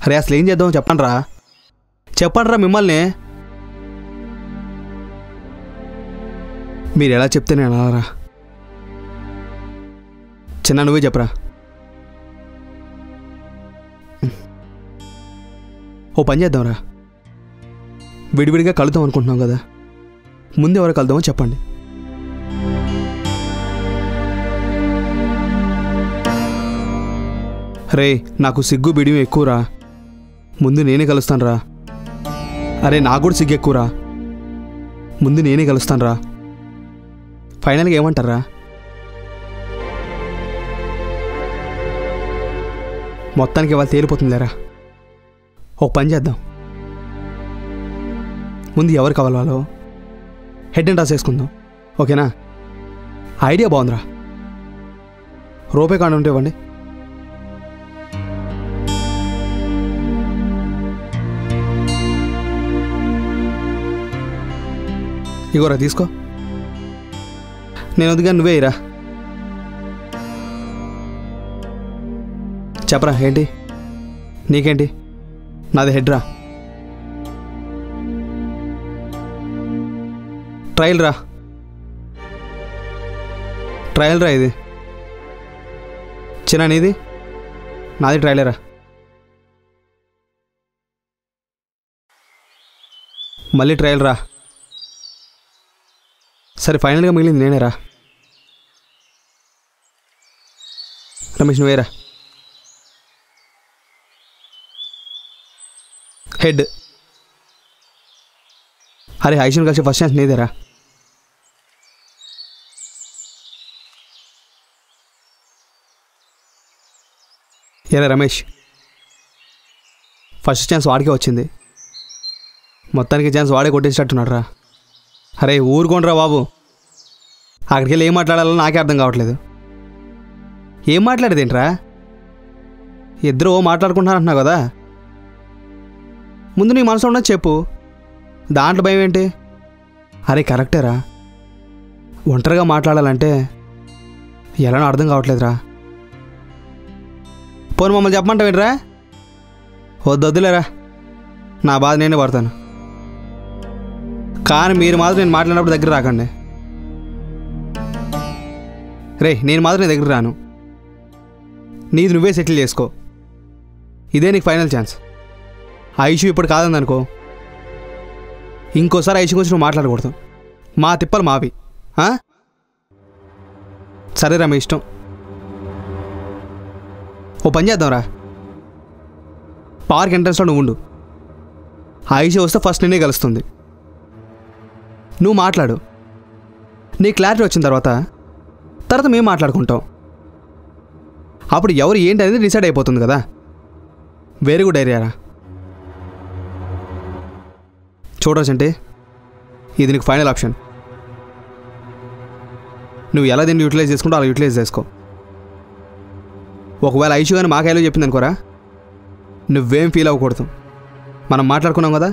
అరే అసలు ఏం చేద్దాం చెప్పండి రా మిమ్మల్ని. మీరు ఎలా చెప్తే నేను అలారా. చిన్న నువ్వే చెప్పరా. ఓ పని చేద్దాంరా, విడివిడిగా కలుద్దాం అనుకుంటున్నాం కదా, ముందు ఎవరు కలుద్దామో చెప్పండి. రే నాకు సిగ్గు బిడియం ఎక్కువరా, ముందు నేనే కలుస్తాను రా. అరే నాకు కూడా సిగ్గు ఎక్కువరా, ముందు నేనే కలుస్తాను రా. ఫైనల్గా ఏమంటారా? మొత్తానికి ఇవాళ తేలిపోతుంది లేరా. ఒక పని చేద్దాం, ముందు ఎవరు కావాలో హెడ్ అండ్ రాసేసుకుందాం, ఓకేనా? ఐడియా బాగుందిరా. రూపాయి కార్డు ఉంటే ఇవ్వండి. ఇగోరా తీసుకో. నేను వద్దుగా నువ్వే ఇరా. చెప్పరా ఏంటి? నీకేంటి? నాది హెడ్ రా. ట్రయల్ రా ఇది. చిన్న నీది? నాది ట్రయలేరా. మళ్ళీ ట్రయల్ రా. సరే ఫైనల్గా మిగిలింది నేనేరా. రమేష్ నువ్వేరా. హెడ్. అరే ఐషన్ కలిసి ఫస్ట్ ఛాన్స్ నీదేరా. ఏరా రమేష్, ఫస్ట్ ఛాన్స్ వాడికే వచ్చింది, మొత్తానికి ఛాన్స్ వాడే కొట్టేసేటట్టున్నాడు రా. అరే ఊరుకోండిరా బాబు, అక్కడికి వెళ్ళి ఏం మాట్లాడాలో నాకే అర్థం కావట్లేదు. ఏం మాట్లాడేదేంట్రా? ఇద్దరు మాట్లాడుకుంటున్నారంటున్నావు కదా, ముందు నీ మనసులో ఉన్నది చెప్పు, దాంట్లో భయం ఏంటి? అరే కరెక్టేరా, ఒంటరిగా మాట్లాడాలంటే ఎలానో అర్థం కావట్లేదురా. పోను మమ్మల్ని చెప్పమంటావేంట్రా? వద్దులేరా, నా బాధ నేనే పడతాను. కానీ మీరు మాత్రం నేను మాట్లాడినప్పుడు దగ్గర రాకండి. రే నేను మాత్రం నీ దగ్గర రాను, నీది నువ్వే సెటిల్ చేసుకో, ఇదే నీకు ఫైనల్ ఛాన్స్. ఐషు ఇప్పుడు కాదందనుకో, ఇంకోసారి ఐషు గురించి నువ్వు మాట్లాడకూడదు. మా తిప్పలు మావి. సరేరా మీ ఇష్టం. ఓ పని చేద్దాంరా, పార్క్ ఎంట్రన్స్లో నువ్వు ఉండు, ఐషు వస్తే ఫస్ట్ నేనే కలుస్తుంది, నువ్వు మాట్లాడు. నీ క్లారిటీ వచ్చిన తర్వాత మేము మాట్లాడుకుంటాం. అప్పుడు ఎవరు ఏంటి అనేది డిసైడ్ అయిపోతుంది కదా. Very good ఐడియారా. చూడొచ్చంటే ఇది నీకు ఫైనల్ ఆప్షన్. నువ్వు ఎలా దీన్ని యూటిలైజ్ చేసుకుంటో అలా యూటిలైజ్ చేసుకో. ఒకవేళ ఐషు కానీ మా కైలో చెప్పింది అనుకోరా, నువ్వేం ఫీల్ అవ్వకూడదు. మనం మాట్లాడుకున్నాం కదా,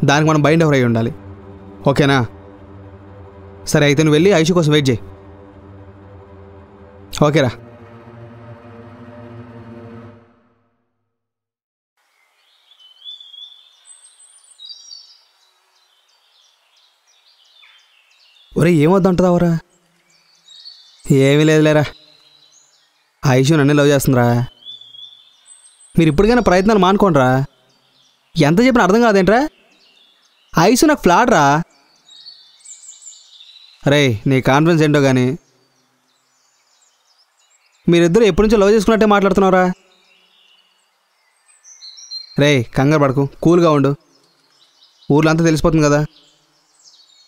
దానికి మనం బైండ్ ఓవర్ అయ్యి ఉండాలి, ఓకేనా? సరే అయితే నువ్వు వెళ్ళి ఐషు కోసం వెయిట్ చేయి, ఓకేరా? ఒరే ఏమొద్దంటుందావరా? ఏమీ లేదులేరా, ఐషు నన్నే లవ్ చేస్తుందిరా. మీరు ఇప్పటికైనా ప్రయత్నాలు మానుకోండిరా. ఎంత చెప్పినా అర్థం కాదేంట్రా? ఐషు నాకు ఫ్లాట్ రా. అరే నీ కాన్ఫిడెన్స్ ఏంటో కానీ మీరిద్దరూ ఎప్పటి నుంచో లవ్ చేసుకున్నట్టే మాట్లాడుతున్నారా? రే కంగారు పడకు, కూల్గా ఉండు, ఊర్లో అంతా తెలిసిపోతుంది కదా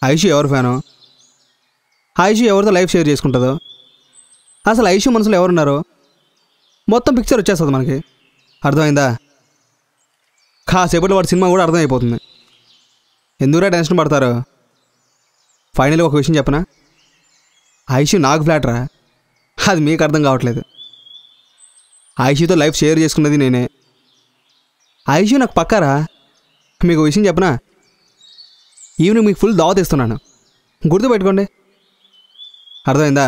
ఐషు ఎవరు ఫ్యానో, ఐషు ఎవరితో లైఫ్ షేర్ చేసుకుంటుందో, అసలు ఐషు మనసులో ఎవరున్నారో మొత్తం పిక్చర్ వచ్చేస్తుంది మనకి. అర్థమైందా? కాసేపట్లో వాడి సినిమా కూడా అర్థమైపోతుంది. ఎందుకురా టెన్షన్ పడతారు? ఫైనల్గా ఒక విషయం చెప్పనా, ఐషు నాకు ఫ్లాట్ రా, అది మీకు అర్థం కావట్లేదు. ఐషుతో లైఫ్ షేర్ చేసుకున్నది నేనే, ఐషు నాకు పక్కారా. మీకు విషయం చెప్పనా, ఈవినింగ్ మీకు ఫుల్ దావత్ ఇస్తున్నాను, గుర్తుపెట్టుకోండి. అర్థమైందా?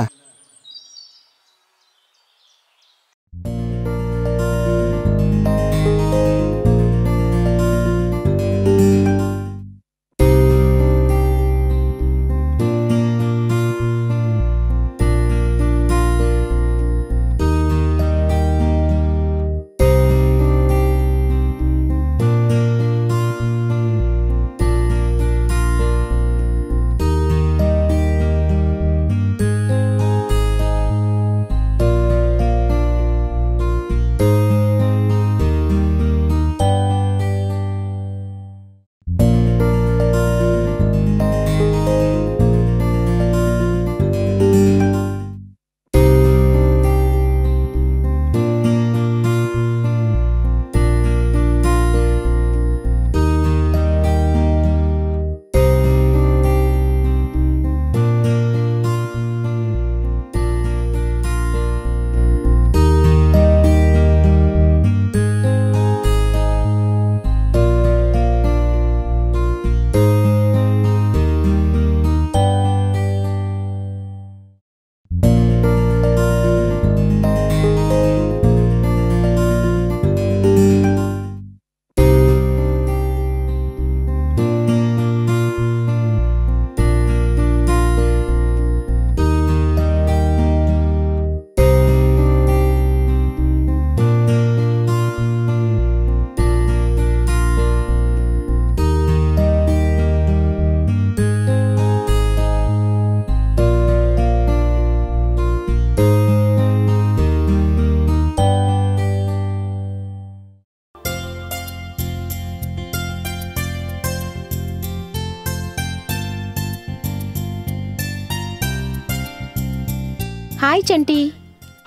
హాయ్ చంటి.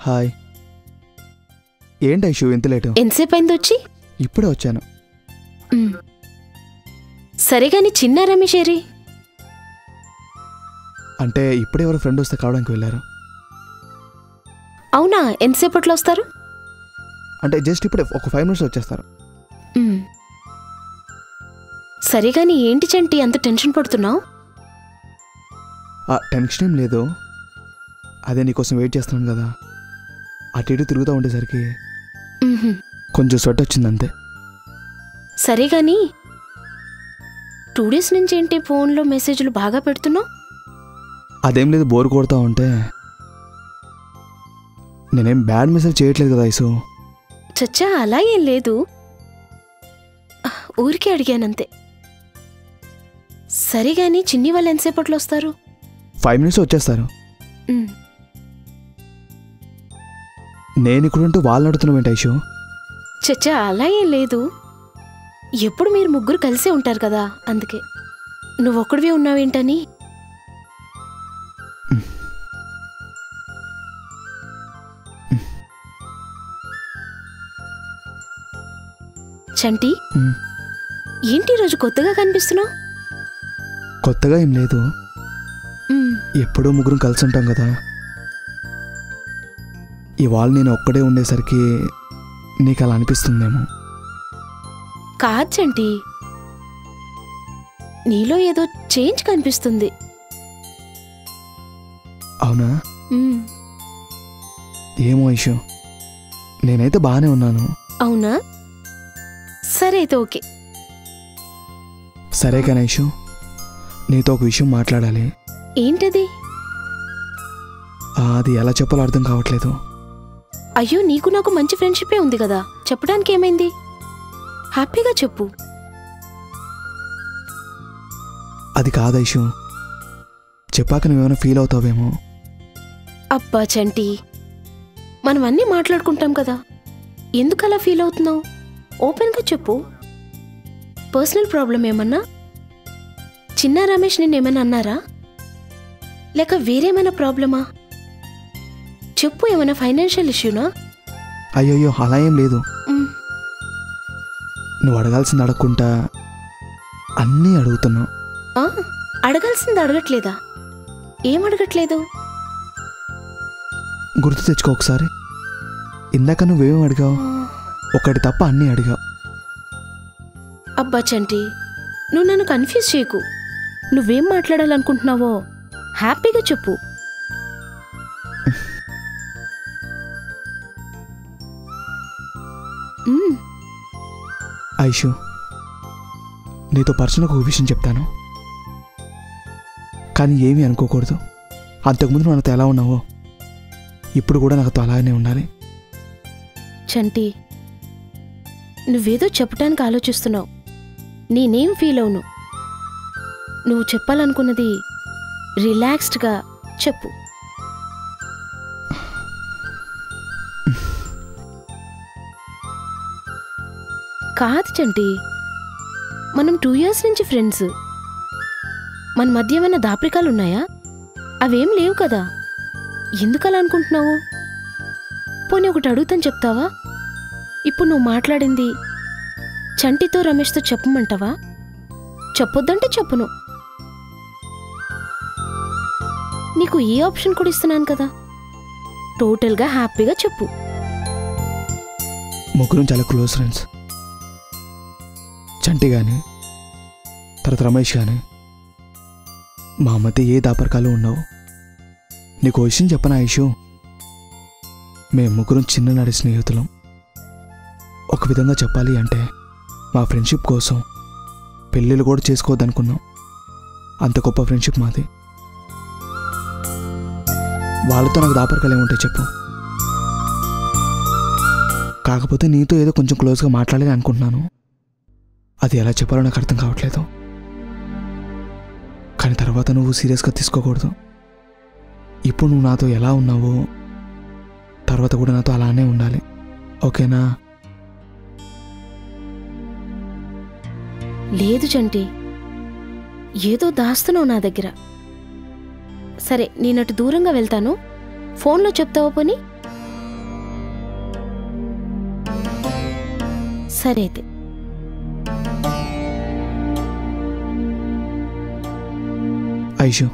హాయ్. ఏంటి ఐషు ఎంత లేటు? ఎంతసేపు అయింది వచ్చి? ఇప్పుడే వచ్చాను. సరే గాని చిన్న రమేష్ ఏరి? అంటే ఇప్పుడే ఎవరు ఫ్రెండ్ వస్తే కావడానికి వెళ్ళారు. అవునా, ఎంతసేపట్లో వస్తారు? అంటే జస్ట్ ఇప్పుడే ఒక 5 minutes వచ్చేస్తారు. సరే గాని ఏంటి చంటి అంత టెన్షన్ పడుతున్నావు? టెన్షన్ ఏం లేదు, అదే నీకోసం వెయిట్ చేస్తున్నాను కదా, అటు ఇటు తిరుగుతూ ఉండేసరికి కొంచెం స్వెట్ వచ్చింది అంతే. సరే గాని 2 days నుంచి ఏంటి ఫోన్లో మెసేజ్లు బాగా పెడుతున్నావు? అదేం లేదు, బోర్ కొడతా ఉంటే. నేనేం బ్యాడ్ మెసేజ్ చేయట్లేదు కదా ఐసు. చచ్చా అలా ఏం లేదు, ఊరికే అడిగానంతే. సరే గాని చిన్ని వాళ్ళు ఎంతసేపట్లో వస్తారు? 5 minutes వచ్చేస్తారు. నేను ఇక్కడుంటూ వాళ్ళని అడుగుతున్నావు ఏంటి ఐషు? చచ్చా అలా ఏం లేదు, ఎప్పుడు మీరు ముగ్గురు కలిసే ఉంటారు కదా, అందుకే. నువ్వొక్కడివే ఉన్నావేంటని. చంటి, ఏంటి ఈరోజు కొత్తగా కనిపిస్తున్నావు? కొత్తగా ఏం లేదు, ఎప్పుడూ ముగ్గురం కలిసి ఉంటాం కదా, ఇవాళ నేను ఒక్కడే ఉండేసరికి నీకు అలా అనిపిస్తుందేమో. కాదు చంటి, నీలో ఏదో చేంజ్ కనిపిస్తుంది. అవునా? ఏమో ఐషు, నేనైతే బాగానే ఉన్నాను. అవునా? సరే అయితే ఓకే. సరే కానీ ఐషు, నీతో ఒక విషయం మాట్లాడాలి. ఏంటది? అది ఎలా చెప్పాలో అర్థం కావట్లేదు. అయ్యో, నీకు నాకు మంచి ఫ్రెండ్షిపే ఉంది కదా, చెప్పడానికి ఏమైంది? హ్యాపీగా చెప్పు. అది కాదు ఐషు, చెప్పాక నువ్వేమైనా ఫీల్ అవుతావేమో. అబ్బా చంటి, మనం అన్నీ మాట్లాడుకుంటాం కదా, ఎందుకు అలా ఫీల్ అవుతున్నావు? ఓపెన్గా చెప్పు. పర్సనల్ ప్రాబ్లం ఏమన్నా? చిన్న రమేష్ నిన్నేమైనా అన్నారా, లేక వేరేమైనా ప్రాబ్లమా? చెప్పు, ఏమైనా ఫైనాన్షియల్ ఇష్యూనా? అయ్యోయ్యో అలా ఏం లేదు. నువ్వు అడగాల్సింది అడగకుండా అన్నీ అడుగుతున్నావు. అడగాల్సింది అడగట్లేదా? ఏం అడగట్లేదు? గుర్తు తెచ్చుకో ఒకసారి. ఇందాక నువ్వేం అడిగావు? ఒకటి తప్ప అన్నీ అడిగావు. అబ్బా చంటి, నువ్వు నన్ను కన్ఫ్యూజ్ చేయకు. నువ్వేం మాట్లాడాలనుకుంటున్నావో హ్యాపీగా చెప్పు. ఐషు, నీతో పర్సనల్గా ఒక విషయం చెప్తాను, కానీ ఏమీ అనుకోకూడదు. అంతకుముందు నాతో ఎలా ఉన్నావో ఇప్పుడు కూడా నాతో అలానే ఉండాలి. చంటి, నువ్వేదో చెప్పటానికి ఆలోచిస్తున్నావు, నేనేం ఫీల్ అవును. నువ్వు చెప్పాలనుకున్నది రిలాక్స్డ్గా చెప్పు. కాదు చంటి, మనం 2 years నుంచి ఫ్రెండ్స్. మన మధ్య ఏమైనా దాపరికాలున్నాయా? అవేం లేవు కదా, ఎందుకలా అనుకుంటున్నావు? పోనీ ఒకటి అడుగుతాను, చెప్తావా? ఇప్పుడు నువ్వు మాట్లాడింది చంటితో రమేష్తో చెప్పమంటావా? చెప్పొద్దంటే చెప్పును. నీకు ఏ ఆప్షన్ కూడా ఇస్తున్నాను కదా, టోటల్గా హ్యాపీగా చెప్పు. ముగ్గురం చాలా క్లోజ్ ఫ్రెండ్స్. చంటి కానీ తర్వాత రమేష్ కానీ మా మధ్య ఏ దాపరకాలు ఉండవు. నీకు విషయం చెప్పనా ఐషు, మేము ముగ్గురం చిన్ననాటి స్నేహితులం. ఒక విధంగా చెప్పాలి అంటే మా ఫ్రెండ్షిప్ కోసం పెళ్ళిళ్ళు కూడా చేసుకోవద్దనుకున్నాం. అంత గొప్ప ఫ్రెండ్షిప్ మాది. వాళ్ళతో నాకు దాపరకాలు ఏముంటాయి చెప్పు? కాకపోతే నీతో ఏదో కొంచెం క్లోజ్గా మాట్లాడాలి అనుకుంటున్నాను. అది ఎలా చెప్పాలో నాకు అర్థం కావట్లేదు. కానీ తర్వాత నువ్వు సీరియస్గా తీసుకోకూడదు. ఇప్పుడు నువ్వు నాతో ఎలా ఉన్నావో తర్వాత కూడా నాతో అలానే ఉండాలి, ఓకేనా? లేదు చంటి, ఏదో దాస్తున్నావు నా దగ్గర. సరే, నేనటు దూరంగా వెళ్తాను, ఫోన్లో చెప్తావా పోనీ? సరే అయితే. ఐషు,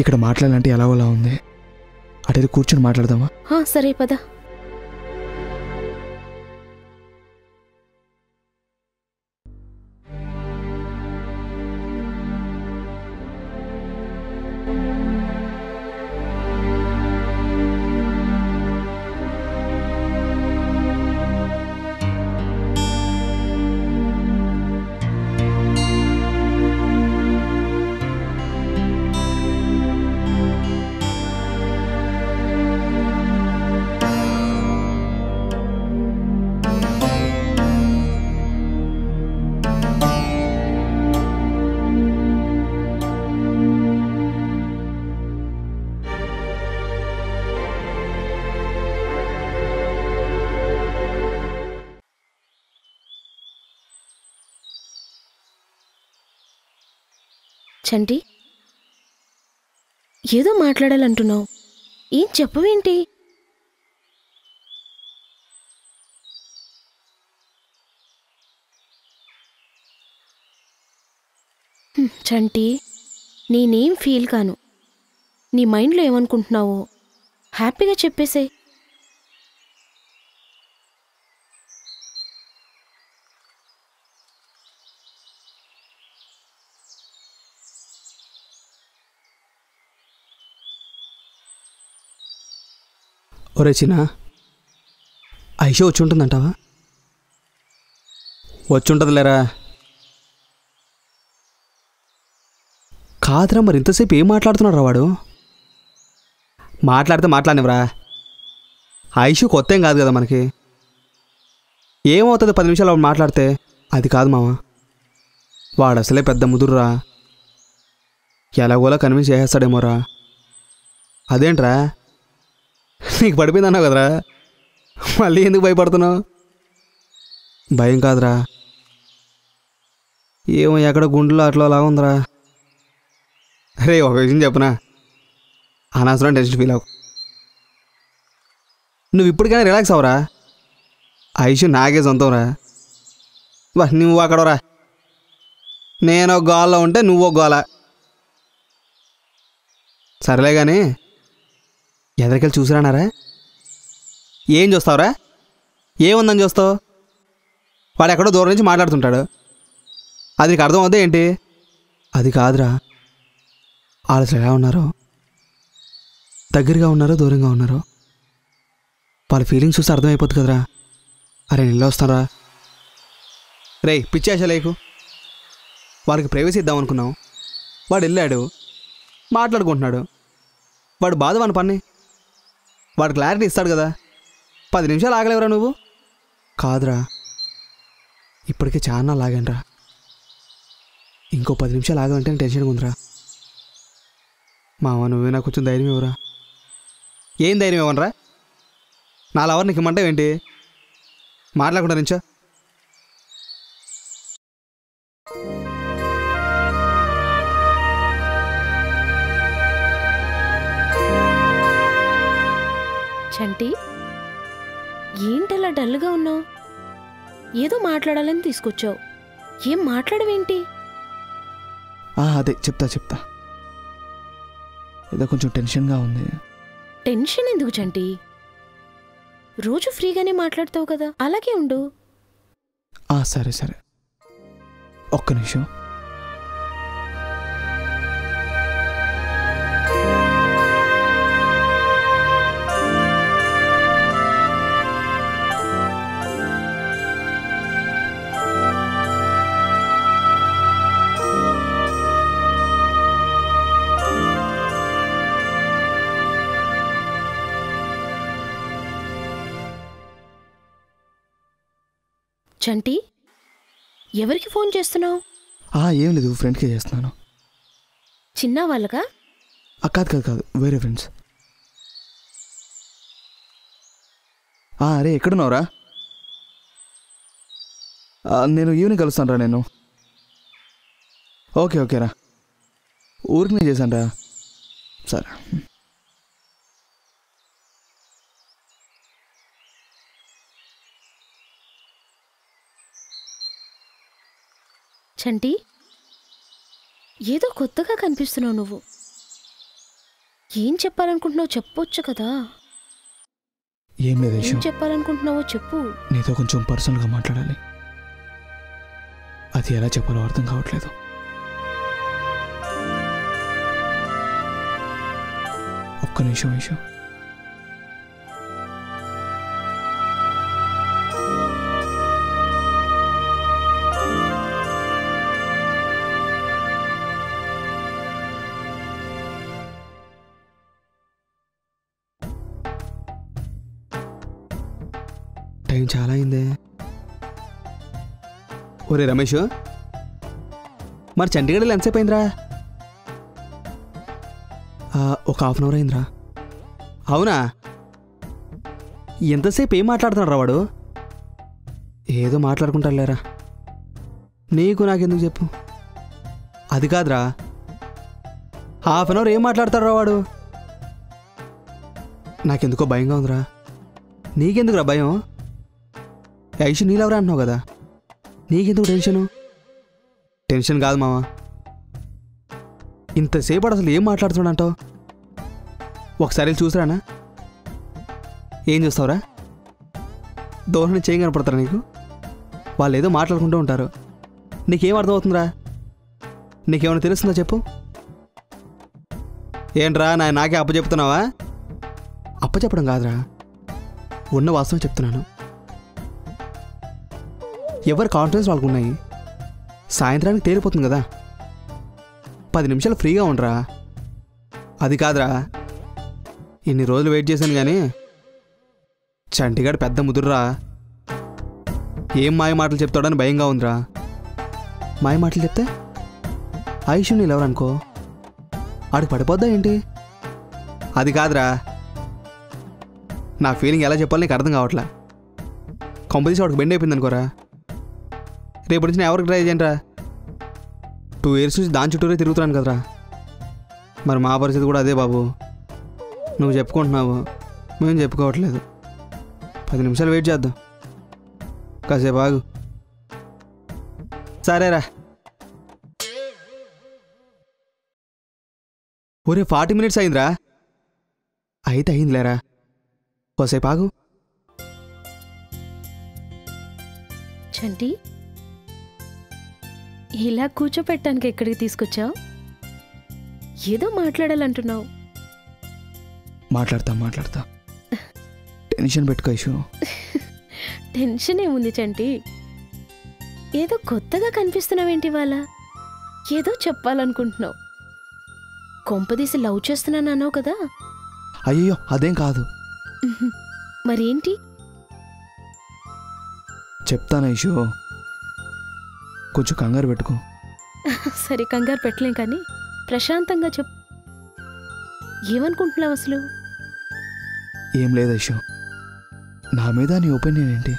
ఇక్కడ మాట్లాడాలంటే ఎలాగోలా ఉంది. అటు కూర్చొని మాట్లాడదామా? సరే పద. చంటి, ఏదో మాట్లాడాలంటున్నావు, ఏం చెప్పవేంటి? చంటి, నేనేం ఫీల్ కాను. నీ మైండ్లో ఏమనుకుంటున్నావో హ్యాపీగా చెప్పేసే. ఒరే చిన్న, ఐషో వచ్చి ఉంటుందంటావా? వచ్చి ఉంటుంది లేరా. కాదురా, మరి ఇంతసేపు ఏం మాట్లాడుతున్నాడు రా వాడు? మాట్లాడితే మాట్లాడినవరా. ఐషు కొత్త ఏం కాదు కదా మనకి. ఏమవుతుంది 10 నిమిషాలు వాడు మాట్లాడితే? అది కాదు మామ, వాడు అసలే పెద్ద ముదురురా. ఎలాగోలా కన్విన్స్ చేసేస్తాడేమోరా. అదేంట్రా, నీకు పడిపోయిందన్నావు కదరా, మళ్ళీ ఎందుకు భయపడుతున్నావు? భయం కాదురా, ఏమో ఎక్కడ గుండెలో అట్లా అలా ఉందిరా. అరే ఒక విషయం చెప్పనా, అనవసరం టెన్షన్ ఫీల్ అవ్వకు. నువ్వు ఇప్పటికైనా రిలాక్స్ అవరా. ఐషు నాకే సొంతంరా. బా నువ్వు అక్కడరా, నేను ఒక గోల్లో ఉంటే నువ్వు ఒక గోల. సరేలే కానీ ఎదరికెళ్ళి చూసిరానారా? ఏం చూస్తావురా? ఏముందని చూస్తావు? వాడు ఎక్కడో దూరం నుంచి మాట్లాడుతుంటాడు, అది నీకు అర్థం అవుద్దా ఏంటి? అది కాదురా, వాళ్ళు అసలు ఎలా ఉన్నారో, దగ్గరగా ఉన్నారో దూరంగా ఉన్నారో వాళ్ళ ఫీలింగ్స్ చూస్తే అర్థమైపోతుంది కదరా. అరే నేను వస్తానరా. రే పిచ్చేసా లేకు, వాడికి ప్రైవసీ ఇద్దాం అనుకున్నావు, వాడు వెళ్ళాడు మాట్లాడుకుంటున్నాడు. వాడు బాధ వాని పని, వాడు క్లారిటీ ఇస్తాడు కదా. 10 నిమిషాలు ఆగలేవరా నువ్వు? కాదురా, ఇప్పటికే చాలా లాగానరా. ఇంకో 10 నిమిషాలు ఆగాలంటే టెన్షన్గా ఉందిరా. మామ నువ్వే నాకు కొంచెం ధైర్యం ఇవ్వరా. ఏం ధైర్యం ఇవ్వనరా? 4 అవర్లు నీకు ఇమ్మంటావు ఏంటి? మాట్లాడకుండా నుంచో. చంటి, ఏంటలా డల్గా ఉన్నావు? ఏదో మాట్లాడాలని తీసుకొచ్చావు, ఏం మాట్లాడవేంటి? అదే చెప్తా. ఏదో కొంచెం టెన్షన్గా ఉంది. టెన్షన్ ఎందుకు చంటి? రోజు ఫ్రీగానే మాట్లాడతావు కదా, అలాగే ఉండు. సరే ఒక్క నిమిషం. చంటి, ఎవరికి ఫోన్ చేస్తున్నావు? ఏం లేదు, ఫ్రెండ్కే చేస్తున్నాను. చిన్న వాళ్ళకా? కాదు, వేరే ఫ్రెండ్స్. అరే ఎక్కడున్నావురా? నేను ఈవినింగ్ కలుస్తాను రా. నేను ఓకేరా, ఊరికి నేను చేశాను రా. సరే. చంటి, ఏదో కొత్తగా కనిపిస్తున్నావు నువ్వు. ఏం చెప్పాలనుకుంటున్నావు చెప్పొచ్చు కదా. ఏం లేదు ఏం ఐషు, చెప్పాలనుకుంటున్నావో చెప్పు. నీతో కొంచెం పర్సనల్గా మాట్లాడాలి. అది ఎలా చెప్పాలో అర్థం కావట్లేదు. ఒక్క నిమిషం ఐషు. టైం చాలా అయిందే. ఒరే రమేష్, మరి చండీగఢ్లో ఎంతసేపు అయిందిరా? ఒక హాఫ్ అన్ అవర్ అయిందిరా. అవునా? ఎంతసేపు ఏం మాట్లాడుతున్నాడు రా వాడు? ఏదో మాట్లాడుకుంటారులేరా. నీకు నాకెందుకు చెప్పు. అది కాదురా, హాఫ్ అన్ అవర్ ఏం మాట్లాడతాడు రా వాడు? నాకెందుకో భయంగా ఉందిరా. నీకెందుకురా భయం? ఐషు నీలెవరా అంటున్నావు కదా, నీకెందుకు టెన్షను? టెన్షన్ కాదు మావా, ఇంతసేపు అసలు ఏం మాట్లాడుతున్నాడు అంటావు? ఒకసారి చూసారానా? ఏం చూస్తావురా? దూరం నుంచి ఏం కనపడతారా నీకు? వాళ్ళు ఏదో మాట్లాడుకుంటూ ఉంటారు, నీకేం అర్థమవుతుందిరా? నీకేమైనా తెలుస్తుందా చెప్పు? ఏంట్రా నాకే అప్పచెప్తున్నావా? అప్పచెప్పడం కాదురా, ఉన్న వాస్తవం చెప్తున్నాను. ఎవరి కాన్ఫిడెన్స్ వాళ్ళకు ఉన్నాయి. సాయంత్రానికి తేలిపోతుంది కదా, 10 నిమిషాలు ఫ్రీగా ఉండరా. అది కాదురా, ఇన్ని రోజులు వెయిట్ చేశాను కానీ చంటిగాడు పెద్ద ముదురురా. ఏం మాయ మాటలు చెప్తాడని భయంగా ఉందిరా. మాయ మాటలు చెప్తే ఐషు నీళ్ళెవరనుకో, ఆడికి పడిపోద్దా ఏంటి? అది కాదురా, నా ఫీలింగ్ ఎలా చెప్పాలో నీకు అర్థం కావట్లే. కంపెనీస్ వాడికి బెండ్ అయిపోయింది అనుకోరా. రేపు నుంచి నేను ఎవరికి ట్రై చేయండిరా? 2 years నుంచి దాని చుట్టూరే తిరుగుతున్నాను కదరా. మరి మా పరిస్థితి కూడా అదే బాబు. నువ్వు చెప్పుకుంటున్నావు, మేము చెప్పుకోవట్లేదు. 10 నిమిషాలు వెయిట్ చేద్దాం, కాసేపు ఆగు. సరేరా. ఒరే 40 minutes అయిందిరా. అయితే అయిందిలేరా, కాసేపు ఆగు. చంటి, ఇలా కూర్చోపెట్టానికి ఎక్కడికి తీసుకొచ్చావు? ఏదో మాట్లాడాలంటున్నావు. మాట్లాడతా. టెన్షన్ పెట్టుకో ఐషు. టెన్షన్ ఏముంది చంటి? ఏదో కొత్తగా కనిపిస్తున్నావేంటి వాళ్ళ? ఏదో చెప్పాలనుకుంటున్నావు. కొంపదీసి లవ్ చేస్తున్నాను అన్నావు కదా. అయ్యో అదేం కాదు. మరేంటి? చెప్తాను ఐషు, కొంచెం కంగారు పెట్టుకో. సరే, కంగారు పెట్టలేం కానీ ప్రశాంతంగా చెప్పు. ఏమనుకుంటున్నావు అసలు? ఏం లేదు ఐషు, నా మీద నీ ఒపీనియన్ ఏంటి?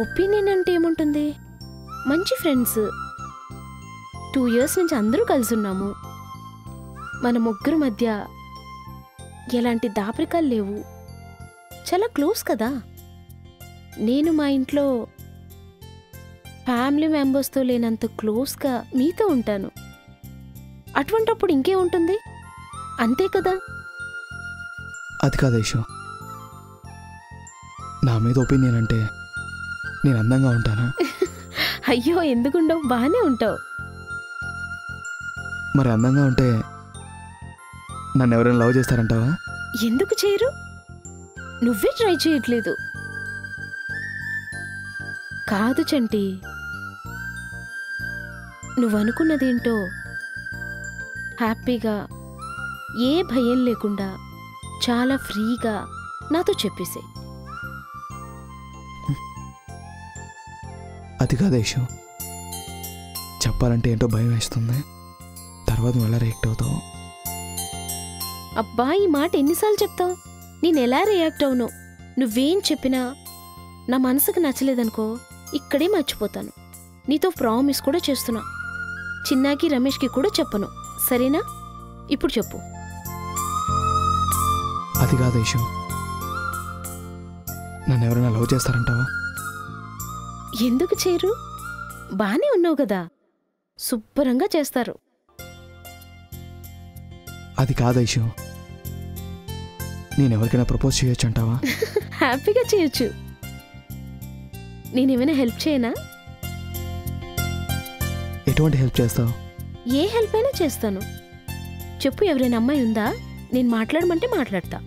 ఒపీనియన్ అంటే ఏముంటుంది? మంచి ఫ్రెండ్స్, 2 years నుంచి అందరూ కలిసి ఉన్నాము. మన ముగ్గురు మధ్య ఎలాంటి దాపరికాలు లేవు. చాలా క్లోజ్ కదా. నేను మా ఇంట్లో ఫ్యామిలీ మెంబర్స్తో లేనంత క్లోజ్గా మీతో ఉంటాను. అటువంటప్పుడు ఇంకే ఉంటుంది, అంతే కదా. అది కాదు ఐషు, నా మీద ఒపీనియన్ అంటే నేను అందంగా ఉంటానా? అయ్యో, ఎందుకుండవు, బాగానే ఉంటావు. మరి అందంగా ఉంటే నన్ను ఎవరైనా లవ్ చేస్తారంటావా? ఎందుకు చేయరు? నువ్వే ట్రై చేయట్లేదు. కాదు చంటి, నువ్వనుకున్నదేంటో హ్యాపీగా, ఏ భయం లేకుండా, చాలా ఫ్రీగా నాతో చెప్పేసే. అది కాదు ఐషు, చెప్పాలంటే ఏంటో భయం వేస్తుంది. తర్వాత నువ్వు ఎలా రియాక్ట్ అవుతావు? అబ్బా, ఈ మాట ఎన్నిసార్లు చెప్తావు? నేను ఎలా రియాక్ట్ అవును? నువ్వేం చెప్పినా నా మనసుకు నచ్చలేదనుకో, ఇక్కడే మర్చిపోతాను. నీతో ప్రామిస్ కూడా చేస్తున్నా. చిన్నాకి, రమేష్కి కూడా చెప్పను, సరేనా? ఇప్పుడు చెప్పు. అది కాదు ఐషు, నన్ను ఎవరైనా లవ్ చేస్తారంటావా? ఎందుకు చేయరు? బానే ఉన్నావు కదా, శుభ్రంగా చేస్తారు. అది కాదు ఐషు, నేను ఎవరికైనా ప్రపోజ్ చేయొచ్చు అంటావా? హ్యాపీగా చేయొచ్చు. నేనేమైనా హెల్ప్ చేయనా? ఎటువంటి హెల్ప్ చేస్తావు? ఏ హెల్ప్ అయినా చేస్తాను. చెప్పు, ఎవరైనా అమ్మాయి ఉందా? నేను మాట్లాడమంటే మాట్లాడతా.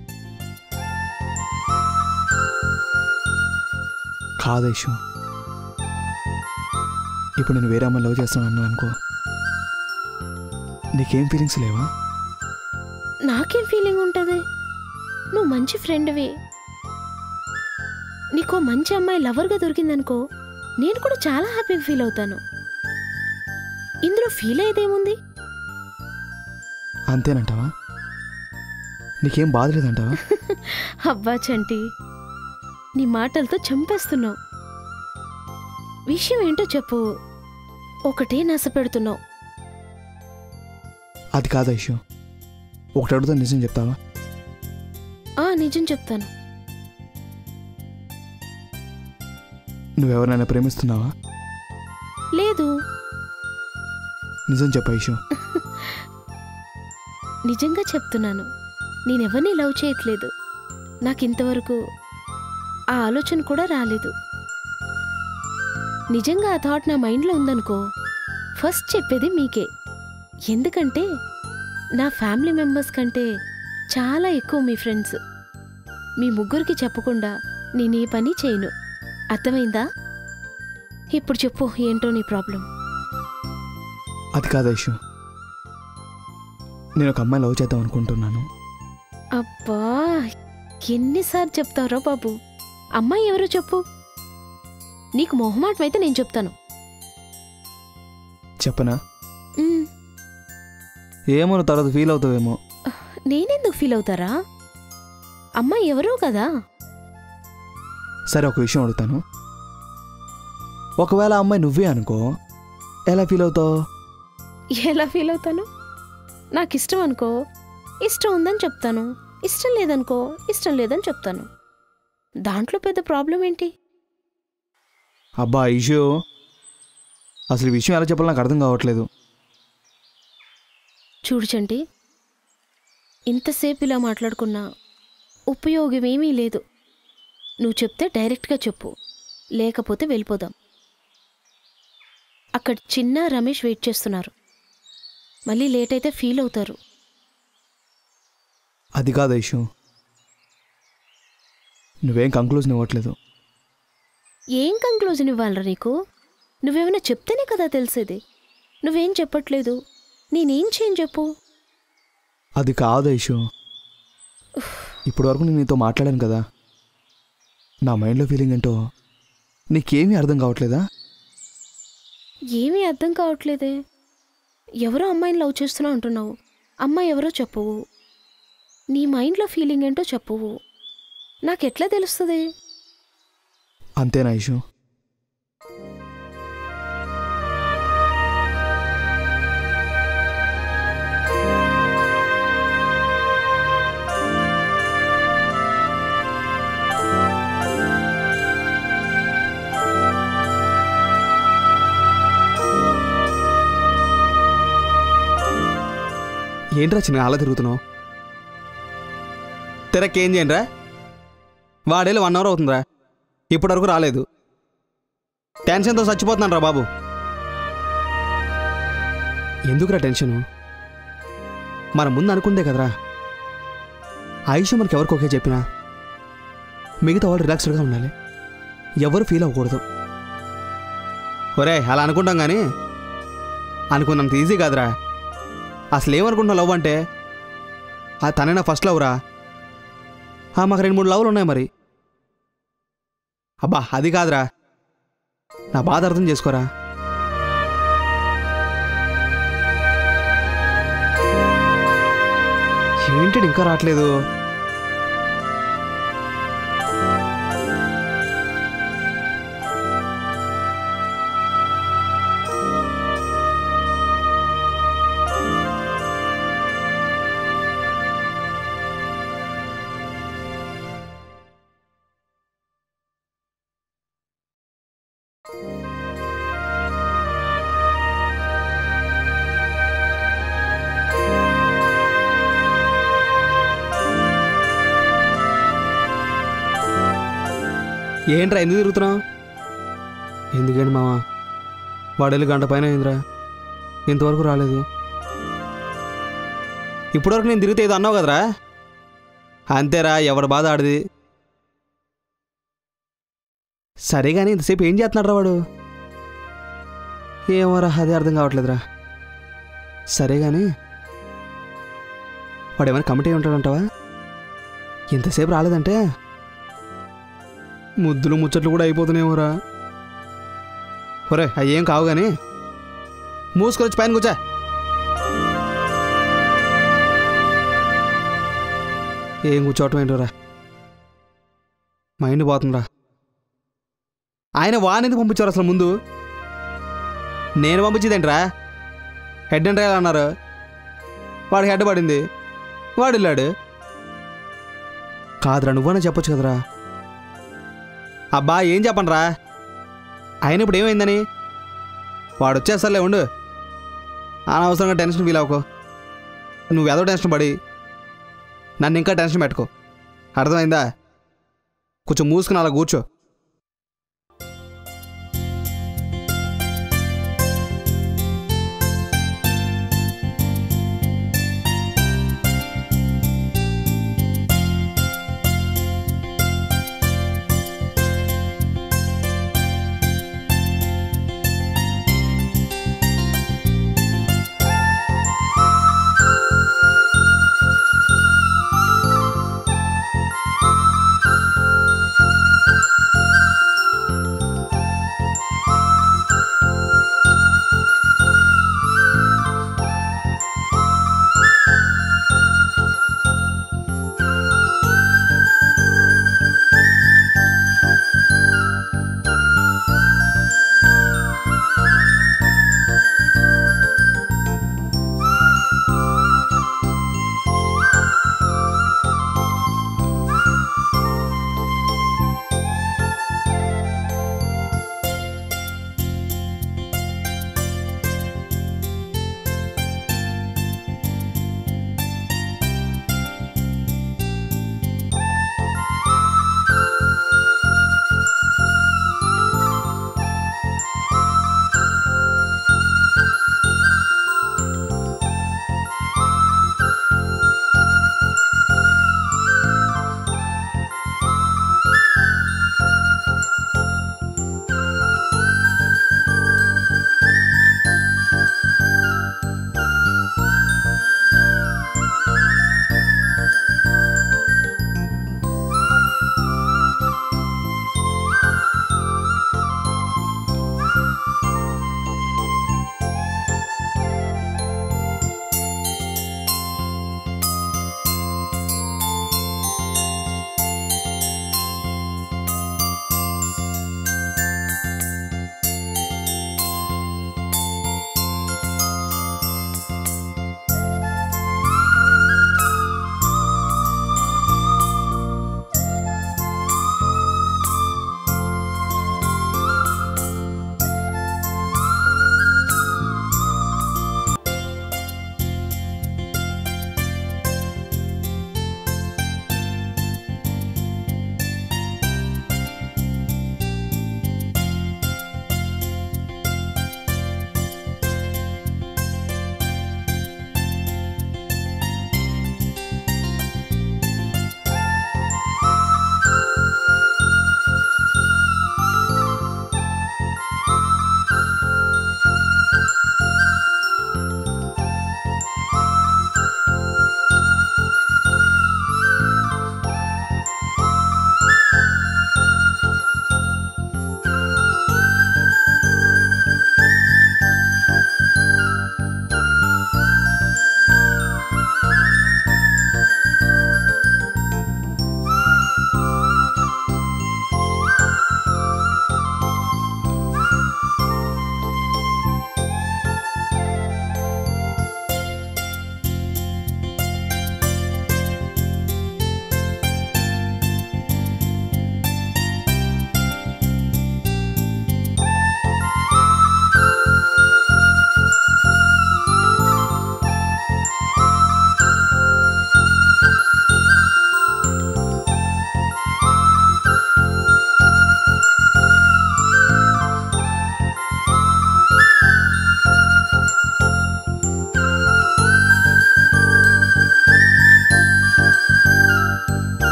కాదు ఐషు, ఇప్పుడు నేను వేరే అమ్మాయి లవ్ చేస్తున్నాను అనుకో, నీకేం ఫీలింగ్స్ లేవా? నాకేం ఫీలింగ్ ఉంటుంది? నువ్వు మంచి ఫ్రెండ్వి. నీకో మంచి అమ్మాయి లవర్గా దొరికిందనుకో, నేను కూడా చాలా హ్యాపీగా ఫీల్ అవుతాను. ఇందులో ఫీల్ అయ్యేదేముంది? అంతేనంటావా? నీకేం బాధ లేదంటావా? అబ్బా చంటి, నీ మాటలతో చంపేస్తున్నావు. విషయం ఏంటో చెప్పు. ఒకటే నస పెడుతున్నావు. అది కాదు ఐషు, ఒకటి అడుగుతా, నిజం చెప్తావా? నిజం చెప్తాను. నువ్వెవరైనా ప్రేమిస్తున్నావా? లేదు. నిజం చెప్పు ఐషు. నిజంగా చెప్తున్నాను, నేనెవరిని లవ్ చేయట్లేదు. నాకింతవరకు ఆ ఆలోచన కూడా రాలేదు. నిజంగా ఆ థాట్ నా మైండ్లో ఉందనుకో, ఫస్ట్ చెప్పేది మీకే. ఎందుకంటే నా ఫ్యామిలీ మెంబర్స్ కంటే చాలా ఎక్కువ మీ ఫ్రెండ్స్. మీ ముగ్గురికి చెప్పకుండా నేనే పని చేయను. అర్థమైందా? ఇప్పుడు చెప్పు, ఏంటో నీ ప్రాబ్లం? అది కాదు ఐషు, నేను ఒక అమ్మాయి లవ్ చేద్దాం అనుకుంటున్నాను. అబ్బా, ఎన్నిసార్లు చెప్తావురా బాబు? అమ్మాయి ఎవరో చెప్పు. నీకు మొహమాటం అయితే నేను చెప్తాను. చెప్పనా? ఉమ్, ఏమో, నువ్వు తర్వాత ఫీల్ అవుతావేమో. నేనెందుకు ఫీల్ అవుతారా? అమ్మాయి ఎవరో కదా. సరే, ఒక విషయం అడుగుతాను. ఒకవేళ ఆ అమ్మాయి నువ్వే అనుకో, ఎలా ఫీల్ అవుతావు? ఎలా ఫీల్ అవుతాను? నాకు ఇష్టం అనుకో, ఇష్టం ఉందని చెప్తాను. ఇష్టం లేదనుకో, ఇష్టం లేదని చెప్తాను. దాంట్లో పెద్ద ప్రాబ్లం ఏంటి? అబ్బా ఐషు, అసలు ఈ విషయం ఎలా చెప్పాలో నాకు అర్థం కావట్లేదు. చూడు చంటి, ఇంతసేపు ఇలా మాట్లాడుకున్నా ఉపయోగమేమీ లేదు. నువ్వు చెప్తే డైరెక్ట్గా చెప్పు, లేకపోతే వెళ్ళిపోదాం. అక్కడ చిన్న రమేష్ వెయిట్ చేస్తున్నారు. మళ్ళీ లేట్ అయితే ఫీల్ అవుతారు. అది కాదు ఐషు, నువ్వేం కంక్లూజన్ ఇవ్వట్లేదు. ఏం కంక్లూజన్ ఇవ్వాలరా నీకు? నువ్వేమైనా చెప్తేనే కదా తెలిసేది. నువ్వేం చెప్పట్లేదు. నేనేం చేయను చెప్పు. అది కాదు ఐషు, ఇప్పటి వరకు నేను నీతో మాట్లాడాను కదా, నా మైండ్లో ఫీలింగ్ ఏంటో నీకేమీ అర్థం కావట్లేదా? ఏమీ అర్థం కావట్లేదే. ఎవరో అమ్మాయిని లవ్ చేస్తున్నా అంటున్నావు. అమ్మాయి ఎవరో చెప్పవు. నీ మైండ్లో ఫీలింగ్ ఏంటో చెప్పవు. నాకెట్లా తెలుస్తుంది? అంతేనా ఐషు? ఏంట్రా చిన్న అలా తిరుగుతున్నావు? తెరకేం చేయండిరా? వాడేళ్ళు 1 అవర్ అవుతుందిరా, ఇప్పటివరకు రాలేదు. టెన్షన్తో చచ్చిపోతున్నాను రా బాబు. ఎందుకురా టెన్షను? మన ముందు అనుకుందే కదరా. ఆయుష్ మనకి ఎవరికి ఓకే చెప్పినా మిగతా వాళ్ళు రిలాక్స్డ్గా ఉండాలి, ఎవరు ఫీల్ అవ్వకూడదు. ఒరే, అలా అనుకుంటాం కానీ అనుకున్నంత ఈజీ కాదురా. అసలు ఏమనుకుంటున్నావు లవ్ అంటే? తనైనా ఫస్ట్ లవ్ రా. మాకు 2-3 లవ్లు ఉన్నాయి మరి. అబ్బా అది కాదురా, నా బాధ అర్థం చేసుకోరా. ఏంటి ఇంకా రావట్లేదు? ఏంట్రా ఎందుకు తిరుగుతున్నావు? ఎందుకండి మామ, వాడెళ్ళి గంట పైన అయిందిరా, ఇంతవరకు రాలేదు. ఇప్పటివరకు నేను తిరిగితే ఏదో అన్నావు కదరా. అంతేరా, ఎవరి బాధ ఆడిది. సరే కానీ ఇంతసేపు ఏం చేస్తున్నాడు రా వాడు? ఏమోరా, అదే అర్థం కావట్లేదురా. సరే కానీ వాడు ఏమైనా కమిటీ ఉంటాడంటావా? ఇంతసేపు రాలేదంటే ముద్దులు ముచ్చట్లు కూడా అయిపోతున్నాయేమోరా. ఒరే అవి ఏం కావు కానీ మూసుకొని వచ్చి పైన కూర్చో. ఏం కూర్చోవటం ఏంటోరా, మైండ్ పోతుందిరా. ఆయన వానెందుకు పంపించారు అసలు? ముందు నేను పంపించేదేంట్రా? హెడ్ అండ్ రైల్ అన్నారు, వాడు హెడ్ పడింది, వాడు వెళ్ళాడు. కాదురా, నువ్వన్నా చెప్పొచ్చు కదరా. అబ్బా ఏం చెప్పండిరా, ఆయన ఇప్పుడు ఏమైందని? వాడు వచ్చేస్తారులే, ఉండు. అనవసరంగా టెన్షన్ ఫీల్ అవ్వకో. నువ్వు ఏదో టెన్షన్ పడి నన్ను ఇంకా టెన్షన్ పెట్టుకో, అర్థమైందా? కొంచెం మూసుకుని అలా కూర్చో.